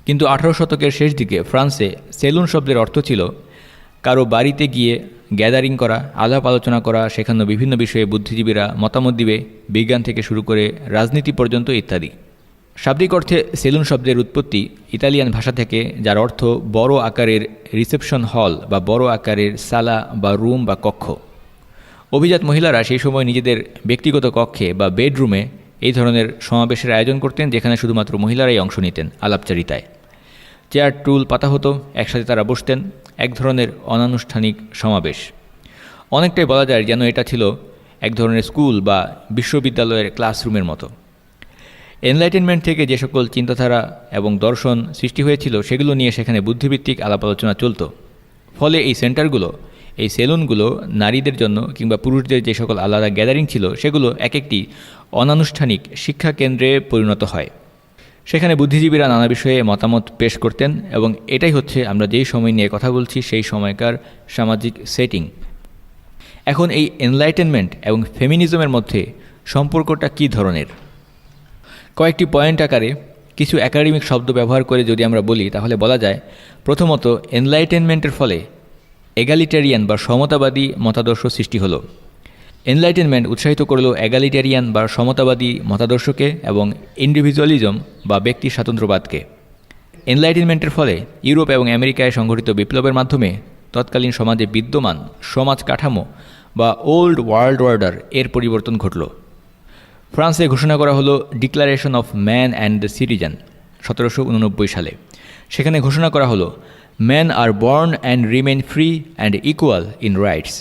কিন্তু 18 শতকের শেষ দিকে ফ্রান্সে সেলুন শব্দের অর্থ ছিল কারো বাড়িতে গিয়ে গ্যাদারিং করা, আলাপ আলোচনা করা, সেখানে বিভিন্ন বিষয়ে বুদ্ধিজীবীরা মতামত দিবে, বিজ্ঞান থেকে শুরু করে রাজনীতি পর্যন্ত ইত্যাদি। শাব্দিক অর্থে সেলুন শব্দের উৎপত্তি ইতালিয়ান ভাষা থেকে, যার অর্থ বড় আকারের রিসেপশন হল বা বড় আকারের সালা বা রুম বা কক্ষ। অভিজাত মহিলারা সেই সময় নিজেদের ব্যক্তিগত কক্ষে বা বেডরুমে এই ধরনের সমাবেশের আয়োজন করতেন, যেখানে শুধুমাত্র মহিলারাই অংশ নিতেন আলাপচারিতায়। চেয়ার টুল পাতা হতো, একসাথে তারা বসতেন, এক ধরনের অনানুষ্ঠানিক সমাবেশ। অনেকটাই বলা যায় যেন এটা ছিল এক ধরনের স্কুল বা বিশ্ববিদ্যালয়ের ক্লাসরুমের মতো। এনলাইটেনমেন্ট থেকে যে সকল চিন্তাধারা এবং দর্শন সৃষ্টি হয়েছিল সেগুলো নিয়ে সেখানে বুদ্ধিভিত্তিক আলাপ আলোচনা চলত। ফলে এই সেন্টারগুলো, এই সেলুনগুলো নারীদের জন্য কিংবা পুরুষদের যে সকল আলাদা গ্যাদারিং ছিল সেগুলো এক একটি অনানুষ্ঠানিক শিক্ষা কেন্দ্রে পরিণত হয়। সেখানে বুদ্ধিজীবীরা নানা বিষয়ে মতামত পেশ করতেন এবং এটাই হচ্ছে আমরা যেই সময় নিয়ে কথা বলছি সেই সময়কার সামাজিক সেটিং। এখন এই এনলাইটেনমেন্ট এবং ফেমিনিজমের মধ্যে সম্পর্কটা কী ধরনের? কয়েকটি পয়েন্ট আকারে কিছু একাডেমিক শব্দ ব্যবহার করে যদি আমরা বলি তাহলে বলা যায়, প্রথমত এনলাইটেনমেন্টের ফলে এগালিটেরিয়ান বা সমতাবাদী মতাদর্শ সৃষ্টি হলো। এনলাইটেনমেন্ট উৎসাহিত করল এগালিটেরিয়ান বা সমতাবাদী মতাদর্শকে এবং ইন্ডিভিজুয়ালিজম বা ব্যক্তি স্বাতন্ত্র্যবাদকে। এনলাইটেনমেন্টের ফলে ইউরোপ এবং আমেরিকায় সংঘটিত বিপ্লবের মাধ্যমে তৎকালীন সমাজে বিদ্যমান সমাজ কাঠামো বা ওল্ড ওয়ার্ল্ড অর্ডার এর পরিবর্তন ঘটল। ফ্রান্সে ঘোষণা করা হলো declaration of man and the citizen 1789 সালে। সেখানে ঘোষণা করা হলো man are born and remain free and equal in rights,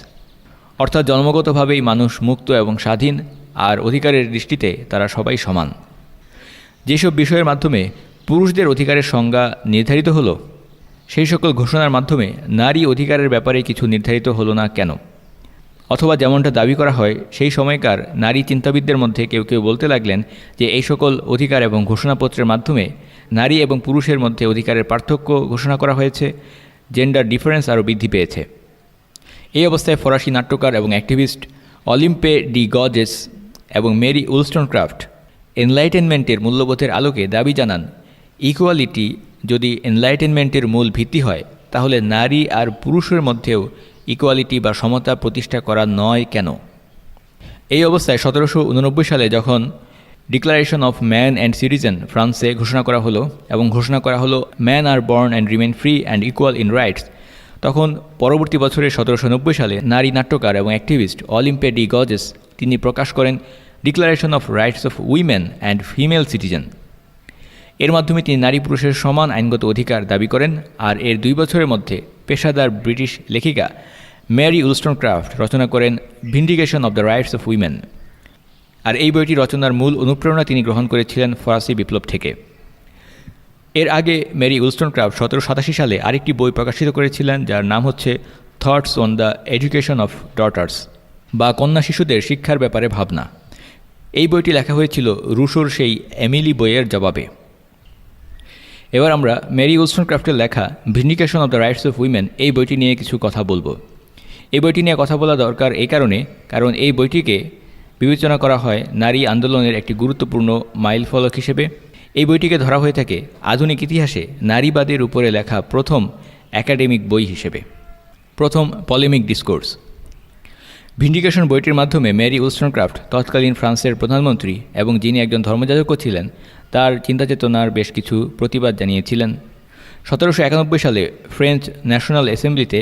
অর্থাৎ জন্মগতভাবেই মানুষ মুক্ত এবং স্বাধীন আর অধিকারের দৃষ্টিতে তারা সবাই সমান। যেসব বিষয়ের মাধ্যমে পুরুষদের অধিকারের সংজ্ঞা নির্ধারিত হলো, সেই সকল ঘোষণার মাধ্যমে নারী অধিকারের ব্যাপারে কিছু নির্ধারিত হলো না কেন? অথবা যেমনটা দাবি করা হয়, সেই সময়কার নারী চিন্তাবিদদের মধ্যে কেউ কেউ বলতে লাগলেন যে এই সকল অধিকার এবং ঘোষণাপত্রের মাধ্যমে নারী এবং পুরুষের মধ্যে অধিকারের পার্থক্য ঘোষণা করা হয়েছে, জেন্ডার ডিফারেন্স আরও বৃদ্ধি পেয়েছে। এই অবস্থায় ফরাসি নাট্যকার এবং অ্যাক্টিভিস্ট অলিম্পে ডি গজেস এবং মেরি উলস্টনক্রাফট এনলাইটেনমেন্টের মূল্যবোধের আলোকে দাবি জানান, ইকুয়ালিটি যদি এনলাইটেনমেন্টের মূল ভিত্তি হয়, তাহলে নারী আর পুরুষের মধ্যেও ইকুয়ালিটি বা সমতা প্রতিষ্ঠা করা নয় কেন? এই অবস্থায় 1789 সালে যখন declaration of man and citizen ফ্রান্সে ঘোষণা করা হলো এবং ঘোষণা করা হলো man are born and remain free and equal in rights, তখন পরবর্তী বছরে 1790 সালে নারী নাট্যকার এবং অ্যাক্টিভিস্ট অলিম্পে ডি গজেস তিনি প্রকাশ করেন declaration of rights of women and female citizen. এর মাধ্যমে তিনি নারী পুরুষের সমান আইনগত অধিকার দাবি করেন, আর এর 2 বছরের মধ্যে পেশাদার ব্রিটিশ লেখিকা মেরি উলস্টনক্রাফট রচনা করেন vindication of the rights of women. আর এই বইটি রচনার মূল অনুপ্রেরণা তিনি গ্রহণ করেছিলেন ফরাসি বিপ্লব থেকে। এর আগে মেরি উলস্টনক্রাফট 1787 সালে আরেকটি বই প্রকাশিত করেছিলেন, যার নাম হচ্ছে thoughts on the education of daughters, বা কন্যা শিশুদের শিক্ষার ব্যাপারে ভাবনা। এই বইটি লেখা হয়েছিল রুশোর সেই এমিলি বইয়ের জবাবে। এবার আমরা মেরি উলস্টনক্রাফটের লেখা vindication of the rights of women এই বইটি নিয়ে কিছু কথা বলবো। এই বইটি নিয়ে কথা বলা দরকার এই কারণে, কারণ এই বইটিকে বিবেচনা করা হয় নারী আন্দোলনের একটি গুরুত্বপূর্ণ মাইলফলক হিসেবে। এই বইটিকে ধরা হয়ে থাকে আধুনিক ইতিহাসে নারীবাদের উপরে লেখা প্রথম একাডেমিক বই হিসেবে, প্রথম পলেমিক ডিসকোর্স। ভিন্ডিকেশন বইটির মাধ্যমে মেরি উলস্টনক্রাফট তৎকালীন ফ্রান্সের প্রধানমন্ত্রী এবং যিনি একজন ধর্মযাজকও ছিলেন, তার চিন্তাচেতনার বেশ কিছু প্রতিবাদ জানিয়েছিলেন। 1791 সালে ফ্রেঞ্চ ন্যাশনাল অ্যাসেম্বলিতে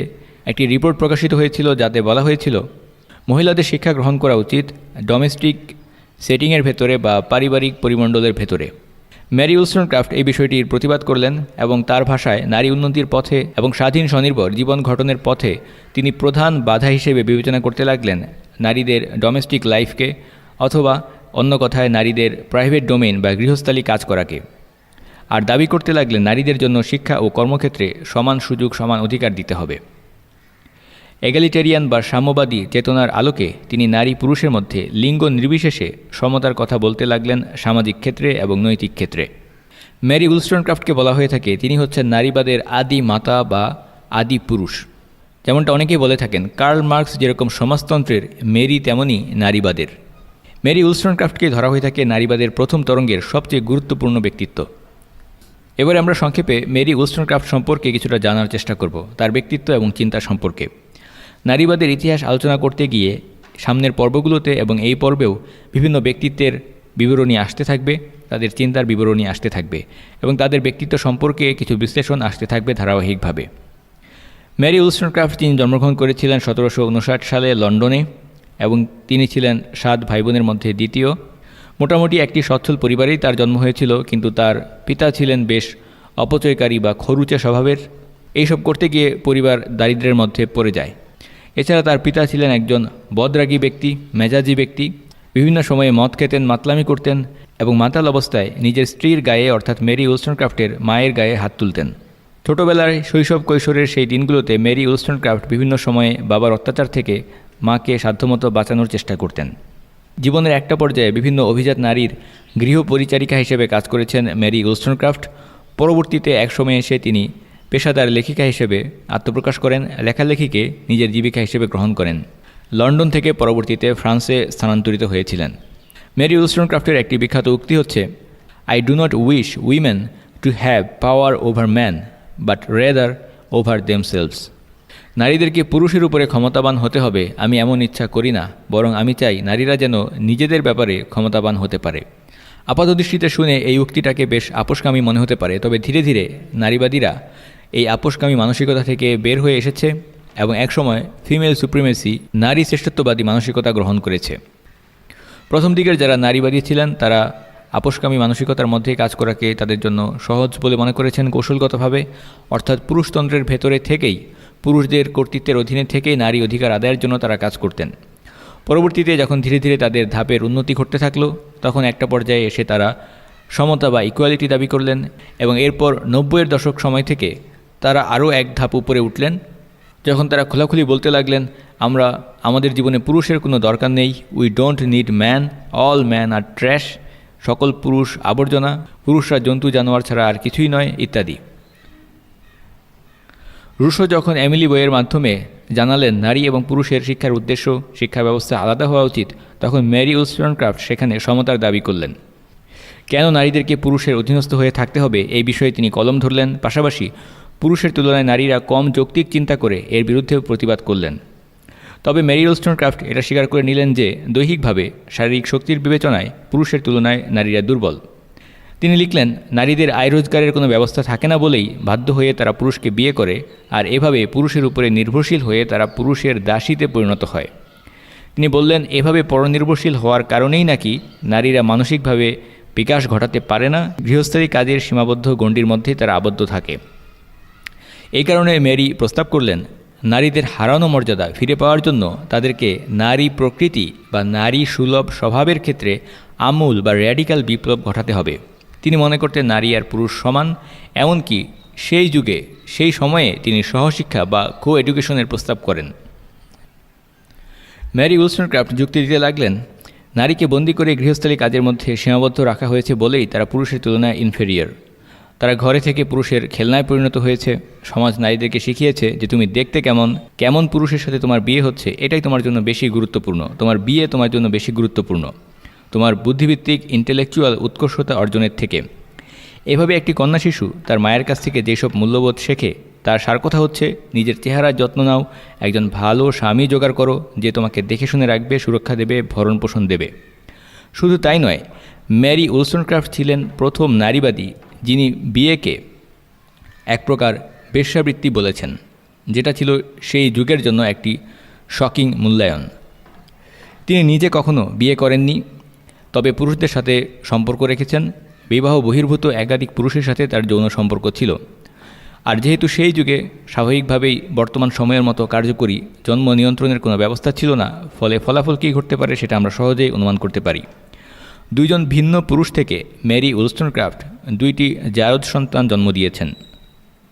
একটি রিপোর্ট প্রকাশিত হয়েছিল, যাতে বলা হয়েছিল মহিলাদের শিক্ষা গ্রহণ করা উচিত ডোমেস্টিক সেটিংয়ের ভেতরে বা পারিবারিক পরিমণ্ডলের ভেতরে। মেরি উলস্টনক্রাফট এই বিষয়টির প্রতিবাদ করলেন এবং তার ভাষায় নারী উন্নতির পথে এবং স্বাধীন স্বনির্ভর জীবন গঠনের পথে তিনি প্রধান বাধা হিসেবে বিবেচনা করতে লাগলেন নারীদের ডোমেস্টিক লাইফকে, অথবা অন্য কথায় নারীদের প্রাইভেট ডোমেইন বা গৃহস্থালী কাজ করাকে, আর দাবি করতে লাগলেন নারীদের জন্য শিক্ষা ও কর্মক্ষেত্রে সমান সুযোগ সমান অধিকার দিতে হবে। এগালিটেরিয়ান বা সাম্যবাদী চেতনার আলোকে তিনি নারী পুরুষের মধ্যে লিঙ্গ নির্বিশেষে সমতার কথা বলতে লাগলেন সামাজিক ক্ষেত্রে এবং নৈতিক ক্ষেত্রে। মেরি উলস্টনক্রাফটকে বলা হয়ে থাকে তিনি হচ্ছেন নারীবাদের আদি মাতা বা আদি পুরুষ। যেমনটা অনেকেই বলে থাকেন, কার্ল মার্কস যেরকম সমাজতন্ত্রের, মেরি তেমনই নারীবাদের। মেরি উলস্টনক্রাফটকে ধরা হয়ে থাকে নারীবাদের প্রথম তরঙ্গের সবচেয়ে গুরুত্বপূর্ণ ব্যক্তিত্ব। এবারে আমরা সংক্ষেপে মেরি উলস্টনক্রাফট সম্পর্কে কিছুটা জানার চেষ্টা করব, তার ব্যক্তিত্ব এবং চিন্তা সম্পর্কে। নারীবাদের ইতিহাস আলোচনা করতে গিয়ে সামনের পর্বগুলোতে এবং এই পর্বেও বিভিন্ন ব্যক্তিত্বের বিবরণী আসতে থাকবে, তাদের চিন্তার বিবরণী আসতে থাকবে এবং তাদের ব্যক্তিত্ব সম্পর্কে কিছু বিশ্লেষণ আসতে থাকবে ধারাবাহিকভাবে। মেরি উলস্টনক্রাফট তিনি জন্মগ্রহণ করেছিলেন 1759 সালে লন্ডনে এবং তিনি ছিলেন 7 ভাই বোনের মধ্যে দ্বিতীয়। মোটামুটি একটি সচ্ছল পরিবারেই তার জন্ম হয়েছিল, কিন্তু তার পিতা ছিলেন বেশ অপচয়কারী বা খরুচে স্বভাবের। এইসব করতে গিয়ে পরিবার দারিদ্র্যের মধ্যে পড়ে যায়। এছাড়া তার পিতা ছিলেন একজন বদরাগী ব্যক্তি, মেজাজি ব্যক্তি। বিভিন্ন সময়ে মদ খেতেন, মাতলামি করতেন এবং মাতাল অবস্থায় নিজের স্ত্রীর গায়ে অর্থাৎ মেরি উলস্টনক্রাফটের মায়ের গায়ে হাত তুলতেন। ছোটোবেলায় শৈশব কৈশোরের সেই দিনগুলোতে মেরি উলস্টনক্রাফট বিভিন্ন সময়ে বাবার অত্যাচার থেকে মাকে সাধ্যমতো বাঁচানোর চেষ্টা করতেন। জীবনের একটা পর্যায়ে বিভিন্ন অভিজাত নারীর গৃহপরিচারিকা হিসেবে কাজ করেছেন মেরি উলস্টনক্রাফট। পরবর্তীতে এক সময়ে এসে তিনি পেশাদার লেখিকা হিসেবে আত্মপ্রকাশ করেন, লেখালেখিকে নিজের জীবিকা হিসেবে গ্রহণ করেন। লন্ডন থেকে পরবর্তীতে ফ্রান্সে স্থানান্তরিত হয়েছিলেন। মেরি উলস্টনক্রাফটের একটি বিখ্যাত উক্তি হচ্ছে, I do not wish women to have power over man but rather over themselves. নারীদেরকে পুরুষের উপরে ক্ষমতাবান হতে হবে আমি এমন ইচ্ছা করি না, বরং আমি চাই নারীরা যেন নিজেদের ব্যাপারে ক্ষমতাবান হতে পারে। আপাতদৃষ্টিতে শুনে এই উক্তিটাকে বেশ আপোষকামী মনে হতে পারে, তবে ধীরে ধীরে নারীবাদীরা এই আপোষকামী মানসিকতা থেকে বের হয়ে এসেছে এবং একসময় ফিমেল সুপ্রিমেসি, নারী শ্রেষ্ঠত্ববাদী মানসিকতা গ্রহণ করেছে। প্রথম দিকের যারা নারীবাদী ছিলেন তারা আপোষকামী মানসিকতার মধ্যে কাজ করাকে তাদের জন্য সহজ বলে মনে করেছেন কৌশলগতভাবে, অর্থাৎ পুরুষতন্ত্রের ভেতরে থেকেই, পুরুষদের কর্তৃত্বের অধীনে থেকেই নারী অধিকার আদায়ের জন্য তারা কাজ করতেন। পরবর্তীতে যখন ধীরে ধীরে তাদের ধাপের উন্নতি ঘটতে থাকলো, তখন একটা পর্যায়ে এসে তারা সমতা বা ইকুয়ালিটি দাবি করলেন, এবং এরপর 90-এর দশক সময় থেকে তারা আরও এক ধাপ উপরে উঠলেন, যখন তারা খোলাখুলি বলতে লাগলেন, আমরা আমাদের জীবনে পুরুষের কোনো দরকার নেই, we don't need man, all man are trash, সকল পুরুষ আবর্জনা, পুরুষরা জন্তু জানোয়ার ছাড়া আর কিছুই নয়, ইত্যাদি। রুশো যখন এমিলি বইয়ের মাধ্যমে জানালেন নারী এবং পুরুষের শিক্ষার উদ্দেশ্য, শিক্ষা ব্যবস্থা আলাদা হওয়া উচিত, তখন মেরি উলস্টনক্রাফট সেখানে সমতার দাবি করলেন। কেন নারীদেরকে পুরুষের অধীনস্থ হয়ে থাকতে হবে এই বিষয়ে তিনি কলম ধরলেন, পাশাপাশি পুরুষের তুলনায় নারীরা কম যৌক্তিক চিন্তা করে এর বিরুদ্ধেও প্রতিবাদ করলেন। তবে মেরি উলস্টনক্রাফট এটা স্বীকার করে নিলেন যে দৈহিকভাবে শারীরিক শক্তির বিবেচনায় পুরুষের তুলনায় নারীরা দুর্বল। তিনি লিখলেন, নারীদের আয় রোজগারের কোনো ব্যবস্থা থাকে না বলেই বাধ্য হয়ে তারা পুরুষকে বিয়ে করে, আর এভাবে পুরুষের উপরে নির্ভরশীল হয়ে তারা পুরুষের দাসীতে পরিণত হয়। তিনি বললেন, এভাবে পরনির্ভরশীল হওয়ার কারণেই নাকি নারীরা মানসিকভাবে বিকাশ ঘটাতে পারে না, গৃহস্থালী কাজের সীমাবদ্ধ গণ্ডির মধ্যেই তারা আবদ্ধ থাকে। এই কারণে মেরি প্রস্তাব করলেন, নারীদের হারানো মর্যাদা ফিরে পাওয়ার জন্য তাদেরকে নারী প্রকৃতি বা নারী সুলভ স্বভাবের ক্ষেত্রে আমূল বা র্যাডিক্যাল বিপ্লব ঘটাতে হবে। তিনি মনে করতেন নারী আর পুরুষ সমান, এমনকি সেই যুগে সেই সময়ে তিনি সহশিক্ষা বা কো এডুকেশনের প্রস্তাব করেন। মেরি উলস্টনক্রাফট যুক্তি দিতে লাগলেন, নারীকে বন্দী করে গৃহস্থালী কাজের মধ্যে সীমাবদ্ধ রাখা হয়েছে বলেই তারা পুরুষের তুলনায় ইনফেরিয়র। তারা ঘরে থেকে পুরুষের খেলনায় পরিণত হয়েছে। সমাজ নারীদেরকে শিখিয়েছে যে তুমি দেখতে কেমন পুরুষের সাথে তোমার বিয়ে হচ্ছে এটাই তোমার জন্য বেশি গুরুত্বপূর্ণ, তোমার বিয়ে তোমার জন্য বেশি গুরুত্বপূর্ণ তোমার বুদ্ধিভিত্তিক ইন্টেলেকচুয়াল উৎকর্ষতা অর্জনের থেকে। এভাবে একটি কন্যা শিশু তার মায়ের কাছ থেকে যেসব মূল্যবোধ শেখে তার সার কথা হচ্ছে, নিজের চেহারার যত্ন নাও, একজন ভালো স্বামী জোগাড় করো যে তোমাকে দেখে শুনে রাখবে, সুরক্ষা দেবে, ভরণ পোষণ দেবে। শুধু তাই নয়, মেরি উলস্টনক্রাফট ছিলেন প্রথম নারীবাদী যিনি বিয়েকে এক প্রকার বেশ্যাবৃত্তি বলেছেন, যেটা ছিল সেই যুগের জন্য একটি শকিং মূল্যায়ন। তিনি নিজে কখনো বিয়ে করেননি, তবে পুরুষদের সাথে সম্পর্ক রেখেছেন। বিবাহ বহির্ভূত একাধিক পুরুষের সাথে তার যৌন সম্পর্ক ছিল। আর যেহেতু সেই যুগে স্বাভাবিকভাবেই বর্তমান সময়ের মতো কার্যকরী জন্ম নিয়ন্ত্রণের কোনো ব্যবস্থা ছিল না, ফলে ফলাফল কী ঘটতে পারে সেটা আমরা সহজেই অনুমান করতে পারি। দুইজন ভিন্ন পুরুষ থেকে মেরি উলস্টনক্রাফট দুইটি জায়জ সন্তান জন্ম দিয়েছেন,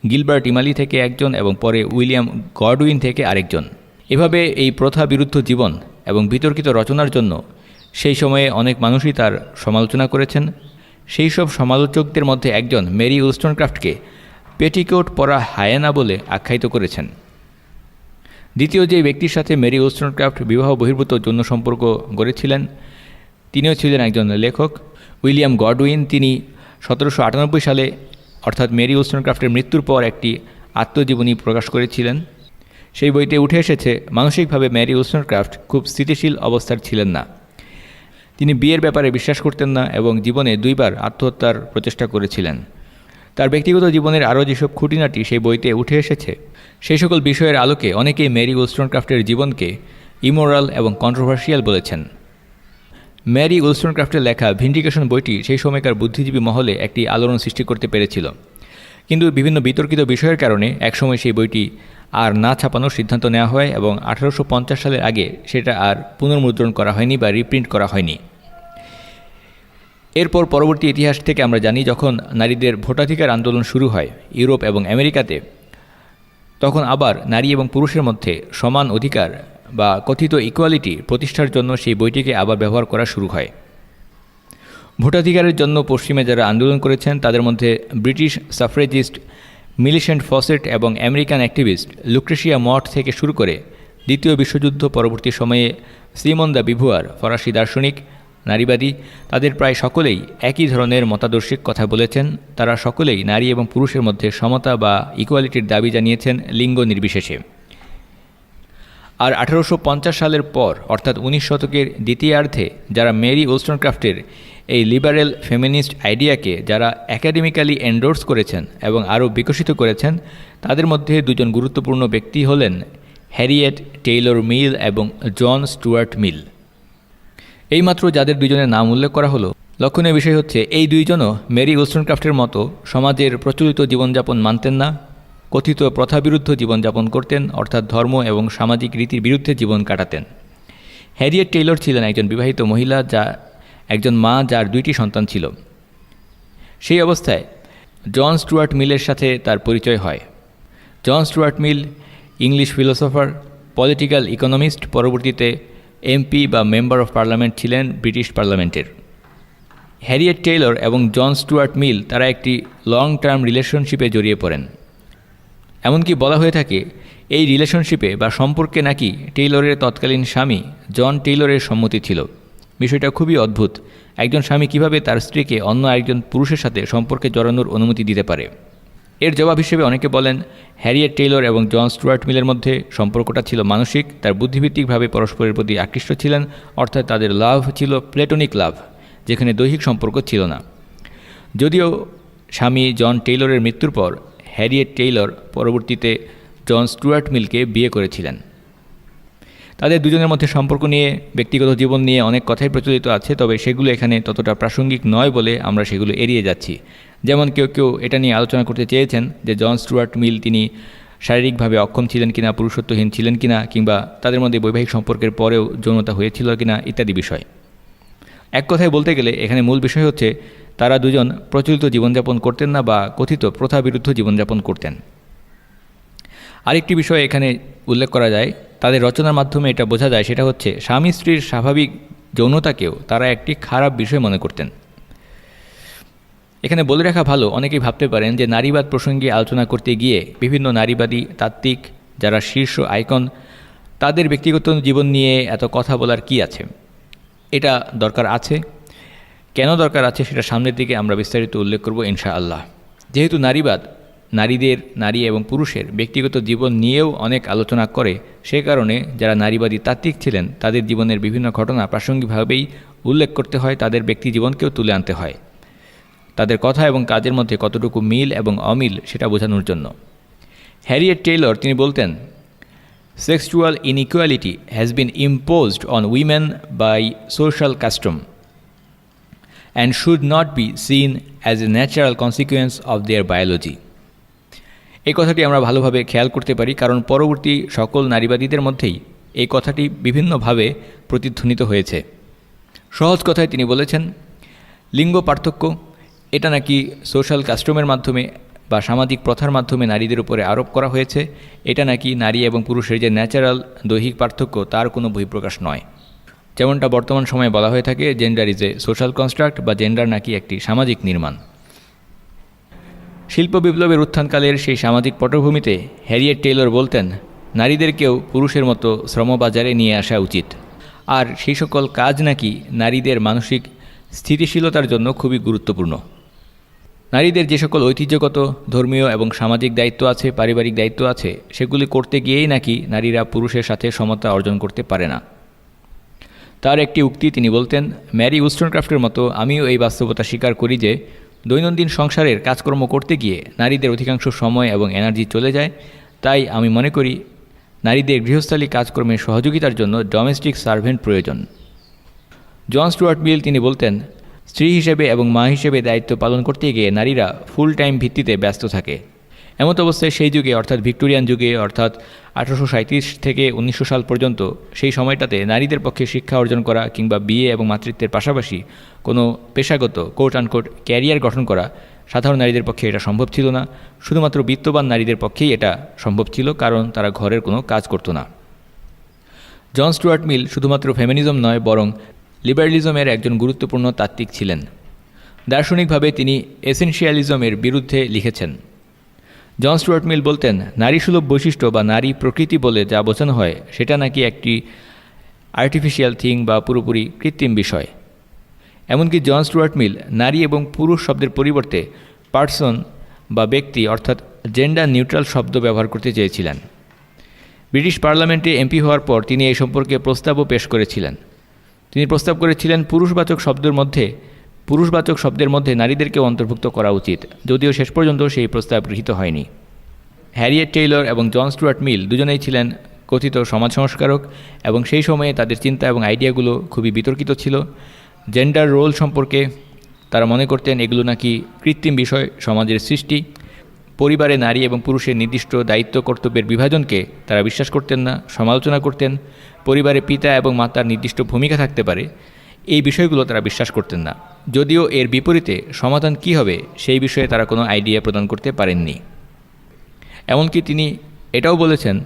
গিলবার্ট ইমালি থেকে একজন এবং পরে উইলিয়াম গডউইন থেকে আরেকজন। এভাবে এই প্রথা বিরুদ্ধ জীবন এবং বিতর্কিত রচনার জন্য সেই সময়ে অনেক মানুষই তার সমালোচনা করেছেন। সেই সব সমালোচকদের মধ্যে একজন মেরি উলস্টনক্রাফটকে পেটিকোট পরা হায়েনা বলে আখ্যায়িত করেছেন। দ্বিতীয় যে ব্যক্তির সাথে মেরি উলস্টনক্রাফট বিবাহ বহির্ভূত যৌন সম্পর্ক গড়েছিলেন তিনিও ছিলেন একজন লেখক, উইলিয়াম গডউইন। তিনি 1798 সালে অর্থাৎ মেরি উলস্টনক্রাফটের মৃত্যুর পর একটি আত্মজীবনী প্রকাশ করেছিলেন। সেই বইতে উঠে এসেছে মানসিকভাবে মেরি উলস্টনক্রাফট খুব স্থিতিশীল অবস্থার ছিলেন না। তিনি বিয়ের ব্যাপারে বিশ্বাস করতেন না এবং জীবনে 2 বার আত্মহত্যার প্রচেষ্টা করেছিলেন। তার ব্যক্তিগত জীবনের আরও যেসব খুঁটিনাটি সেই বইতে উঠে এসেছে সেই সকল বিষয়ের আলোকে অনেকেই মেরি উলস্টনক্রাফটের জীবনকে ইমোরাল এবং কন্ট্রোভার্সিয়াল বলেছেন। মেরি উলস্টনক্রাফটের লেখা ভিন্ডিকেশন বইটি সেই সময়কার বুদ্ধিজীবী মহলে একটি আলোড়ন সৃষ্টি করতে পেরেছিল, কিন্তু বিভিন্ন বিতর্কিত বিষয়ের কারণে একসময় সেই বইটি আর না ছাপানোর সিদ্ধান্ত নেওয়া হয় এবং 1850 সালের আগে সেটা আর পুনর্মুদ্রণ করা হয়নি বা রিপ্রিন্ট করা হয়নি। এরপর পরবর্তী ইতিহাস থেকে আমরা জানি, যখন নারীদের ভোটাধিকার আন্দোলন শুরু হয় ইউরোপ এবং আমেরিকাতে, তখন আবার নারী এবং পুরুষের মধ্যে সমান অধিকার বা কথিত ইকুয়ালিটি প্রতিষ্ঠার জন্য সেই বইটিকে আবার ব্যবহার করা শুরু হয়। ভোটাধিকারের জন্য পশ্চিমে যারা আন্দোলন করেছেন তাদের মধ্যে ব্রিটিশ সাফ্রেজিস্ট মিলিসেন্ট ফসেট এবং আমেরিকান অ্যাক্টিভিস্ট লুক্রেশিয়া মঠ থেকে শুরু করে দ্বিতীয় বিশ্বযুদ্ধ পরবর্তী সময়ে সিমন দ্য বিভুয়ার ফরাসি দার্শনিক নারীবাদী, তাদের প্রায় সকলেই একই ধরনের মতাদর্শিক কথা বলেছেন। তারা সকলেই নারী এবং পুরুষের মধ্যে সমতা বা ইকুয়ালিটির দাবি জানিয়েছেন লিঙ্গ নির্বিশেষে। আর 1850 সালের পর অর্থাৎ 19 শতকের দ্বিতীয়ার্ধে যারা মেরি উলস্টনক্রাফটের এই লিবারেল ফেমিনিস্ট আইডিয়াকে যারা একাডেমিক্যালি এন্ডোর্স করেছেন এবং আরও বিকশিত করেছেন, তাদের মধ্যে 2 জন গুরুত্বপূর্ণ ব্যক্তি হলেন হ্যারিয়েট টেইলর মিল এবং জন স্টুয়ার্ট মিল। এইমাত্র যাদের 2 জনের নাম উল্লেখ করা হলো, লক্ষণীয় বিষয় হচ্ছে এই 2 জনও মেরি উলস্টনক্রাফটের মতো সমাজের প্রচলিত জীবনযাপন মানতেন না, কথিত প্রথাবিরুদ্ধ জীবনযাপন করতেন, অর্থাৎ ধর্ম এবং সামাজিক রীতির বিরুদ্ধে জীবন কাটাতেন। হ্যারিয়েট টেইলর ছিলেন একজন বিবাহিত মহিলা, একজন মা যার 2টি সন্তান ছিল। সেই অবস্থায় জন স্টুয়ার্ট মিলের সাথে তার পরিচয় হয়। John Stuart Mill English philosopher, political economist, পরবর্তীতে এমপি বা মেম্বার অফ পার্লামেন্ট ছিলেন ব্রিটিশ পার্লামেন্টের। হ্যারিয়েট টেইলর এবং জন স্টুয়ার্ট মিল তারা একটি লং টার্ম রিলেশনশিপে জড়িয়ে পড়েন। এমনকি বলা হয়ে থাকে এই রিলেশনশিপে বা সম্পর্কে নাকি টেইলরের তৎকালীন স্বামী জন টেইলরের সম্মতি ছিল। বিষয়টা খুবই অদ্ভুত। একজন স্বামী কিভাবে তার স্ত্রীকে অন্য আরেকজন পুরুষের সাথে সম্পর্কে জড়ানোর অনুমতি দিতে পারে? এর জবাব হিসেবে অনেকে বলেন হ্যারিয়েট টেইলর এবং জন স্টুয়ার্ট মিলের মধ্যে সম্পর্কটা ছিল মানসিক। তার বুদ্ধিভিত্তিকভাবে পরস্পরের প্রতি আকৃষ্ট ছিলেন, অর্থাৎ তাদের লাভ ছিল প্লেটোনিক লাভ, যেখানে দৈহিক সম্পর্ক ছিল না। যদিও স্বামী জন টেইলরের মৃত্যুর পর হ্যারিয়েট টেইলর পরবর্তীতে জন স্টুয়ার্ট মিলকে বিয়ে করেছিলেন। তাদের দুজনের মধ্যে সম্পর্ক নিয়ে, ব্যক্তিগত জীবন নিয়ে অনেক কথাই প্রচলিত আছে, তবে সেগুলো এখানে ততটা প্রাসঙ্গিক নয় বলে আমরা সেগুলো এড়িয়ে যাচ্ছি। যেমন কেউ এটা নিয়ে আলোচনা করতে চেয়েছেন যে জন স্টুয়ার্ট মিল তিনি শারীরিকভাবে অক্ষম ছিলেন কিনা, পুরুষত্বহীন ছিলেন কিনা, কিংবা তাদের মধ্যে বৈবাহিক সম্পর্কের পরেও যৌনতা হয়েছিল কিনা ইত্যাদি বিষয়। এক কথায় বলতে গেলে এখানে মূল বিষয় হচ্ছে তারা দুজন প্রচলিত জীবনযাপন করতেন না বা কথিত প্রথাবিরুদ্ধ জীবনযাপন করতেন। আরেকটি বিষয় এখানে উল্লেখ করা যায়, তাদের রচনার মাধ্যমে এটা বোঝা যায়, সেটা হচ্ছে স্বামী স্ত্রীর স্বাভাবিক যৌনতাকেও তারা একটি খারাপ বিষয় মনে করতেন। এখানে বলে রাখা ভালো, অনেকেই ভাবতে পারেন যে নারীবাদ প্রসঙ্গে আলোচনা করতে গিয়ে বিভিন্ন নারীবাদী তাত্ত্বিক যারা শীর্ষ আইকন, তাদের ব্যক্তিগত জীবন নিয়ে এত কথা বলার কি আছে? এটা দরকার আছে। কেন দরকার আছে সেটা সামনের দিকে আমরা বিস্তারিত উল্লেখ করব ইনশাআল্লাহ। যেহেতু নারীবাদ নারী এবং পুরুষের ব্যক্তিগত জীবন নিয়েও অনেক আলোচনা করে, সে কারণে যারা নারীবাদী তাত্ত্বিক ছিলেন তাদের জীবনের বিভিন্ন ঘটনা প্রাসঙ্গিকভাবেই উল্লেখ করতে হয়, তাদের ব্যক্তি জীবনকেও তুলে আনতে হয়, তাদের কথা এবং কাজের মধ্যে কতটুকু মিল এবং অমিল সেটা বোঝানোর জন্য। হ্যারিয়েট টেইলর তিনি বলতেন, sexual inequality has been imposed on women by social custom and should not be seen as a natural consequence of their biology. এই কথাটি আমরা ভালোভাবে খেয়াল করতে পারি, কারণ পরবর্তী সকল নারীবাদীদের মধ্যেই এই কথাটি বিভিন্নভাবে প্রতিধ্বনিত হয়েছে। সহজ কথায় তিনি বলেছেন, লিঙ্গ পার্থক্য এটা নাকি সোশ্যাল কাস্টমের মাধ্যমে বা সামাজিক প্রথার মাধ্যমে নারীদের উপরে আরোপ করা হয়েছে, এটা নাকি নারী এবং পুরুষের যে ন্যাচারাল দৈহিক পার্থক্য তার কোনো বহিঃপ্রকাশ নয়। যেমনটা বর্তমান সময়ে বলা হয়ে থাকে, gender is a social construct, বা জেন্ডার নাকি একটি সামাজিক নির্মাণ। শিল্প বিপ্লবের উত্থানকালের সেই সামাজিক পটভূমিতে হ্যারিয়েট টেইলর বলতেন, নারীদেরকেও পুরুষের মতো শ্রমবাজারে নিয়ে আসা উচিত, আর সেই সকল কাজ নাকি নারীদের মানসিক স্থিতিশীলতার জন্য খুবই গুরুত্বপূর্ণ। নারীদের যে সকল ঐতিহ্যগত, ধর্মীয় এবং সামাজিক দায়িত্ব আছে, পারিবারিক দায়িত্ব আছে, সেগুলি করতে গিয়েই নাকি নারীরা পুরুষের সাথে সমতা অর্জন করতে পারে না। তার একটি উক্তি তিনি বলতেন, ম্যারি উস্টনক্রাফটের মতো আমিও এই বাস্তবতা স্বীকার করি যে দৈনন্দিন সংসারের কাজকর্ম করতে গিয়ে নারীদের অধিকাংশ সময় এবং এনার্জি চলে যায়। তাই আমি মনে করি নারীদের গৃহস্থালী কাজকর্মের সহযোগিতার জন্য ডোমেস্টিক সার্ভেন্ট প্রয়োজন। জন স্টুয়ার্ট মিল তিনি বলতেন, স্ত্রী হিসেবে এবং মা হিসেবে দায়িত্ব পালন করতে গিয়ে নারীরা ফুল টাইম ভিত্তিতে ব্যস্ত থাকে। এমত অবস্থায় সেই যুগে, অর্থাৎ ভিক্টোরিয়ান যুগে, অর্থাৎ 1837 থেকে 1900 সাল পর্যন্ত, সেই সময়টাতে নারীদের পক্ষে শিক্ষা অর্জন করা কিংবা বিয়ে এবং মাতৃত্বের পাশাপাশি কোনো পেশাগত কোট আনকোট ক্যারিয়ার গঠন করা সাধারণ নারীদের পক্ষে এটা সম্ভব ছিল না। শুধুমাত্র বিত্তবান নারীদের পক্ষেই এটা সম্ভব ছিল, কারণ তারা ঘরের কোনো কাজ করতো না। জন স্টুয়ার্ট মিল শুধুমাত্র ফেমিনিজম নয়, বরং লিবারেলিজমের একজন গুরুত্বপূর্ণ তাত্ত্বিক ছিলেন। দার্শনিকভাবে তিনি এসেনশিয়ালিজমের বিরুদ্ধে লিখেছেন। জন স্টুয়ার্ট মিল বলতেন, নারীসুলভ বৈশিষ্ট্য বা নারী প্রকৃতি বলে যা বোঝানো হয় সেটা নাকি একটি আর্টিফিশিয়াল থিং বা পুরোপুরি কৃত্রিম বিষয়। এমনকি জন স্টুয়ার্ট মিল নারী এবং পুরুষ শব্দের পরিবর্তে পার্সন বা ব্যক্তি অর্থাৎ জেন্ডার নিউট্রাল শব্দ ব্যবহার করতে চেয়েছিলেন। ব্রিটিশ পার্লামেন্টে এমপি হওয়ার পর তিনি এই সম্পর্কে প্রস্তাবও পেশ করেছিলেন। তিনি প্রস্তাব করেছিলেন পুরুষবাচক শব্দের মধ্যে নারীদেরকেও অন্তর্ভুক্ত করা উচিত, যদিও শেষ পর্যন্ত সেই প্রস্তাব গৃহীত হয়নি। হ্যারিয়েট টেইলর এবং জন স্টুয়ার্ট মিল দুজনেই ছিলেন কথিত সমাজ সংস্কারক, এবং সেই সময়ে তাদের চিন্তা এবং আইডিয়াগুলো খুবই বিতর্কিত ছিল। জেন্ডার রোল সম্পর্কে তারা মনে করতেন এগুলো নাকি কৃত্রিম বিষয়, সমাজের সৃষ্টি। পরিবারে নারী এবং পুরুষের নির্দিষ্ট দায়িত্ব কর্তব্যের বিভাজনকে তারা বিশ্বাস করতেন না, সমালোচনা করতেন। পরিবারে পিতা এবং মাতার নির্দিষ্ট ভূমিকা থাকতে পারে, এই বিষয়গুলো তারা বিশ্বাস করতেন না। যদিও এর বিপরীতে সমাধান কী হবে সেই বিষয়ে তারা কোনো আইডিয়া প্রদান করতে পারেননি। এমনকি তিনি এটাও বলেছেন,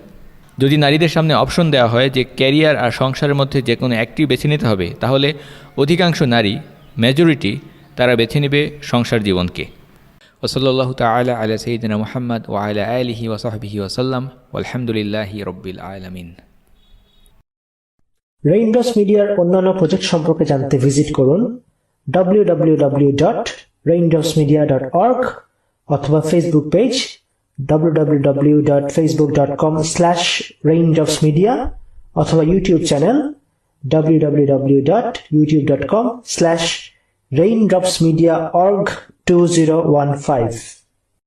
যদি নারীদের সামনে অপশন দেওয়া হয় যে ক্যারিয়ার আর সংসারের মধ্যে যে কোনো একটি বেছে নিতে হবে, তাহলে অধিকাংশ নারী, মেজরিটি, তারা বেছে নেবে সংসার জীবনকে। ওসল্লাল্লাহু তাআলা আলা সাইয়্যিদিনা মুহাম্মদ ওয়া আলা আলিহি ওয়া সাহবিহি ওয়া সাল্লাম ওয়ালহামদুলিল্লাহি রাব্বিল আলামিন। রেইনড্রপস মিডিয়ার অন্যান্য প্রজেক্ট সম্পর্কে জানতে ভিজিট করুন www.raindropsmedia.org অথবা ফেসবুক পেজ www.facebook.com/raindropsmedia অথবা ইউটিউব চ্যানেল www.youtube.com/raindropsmediaorg2015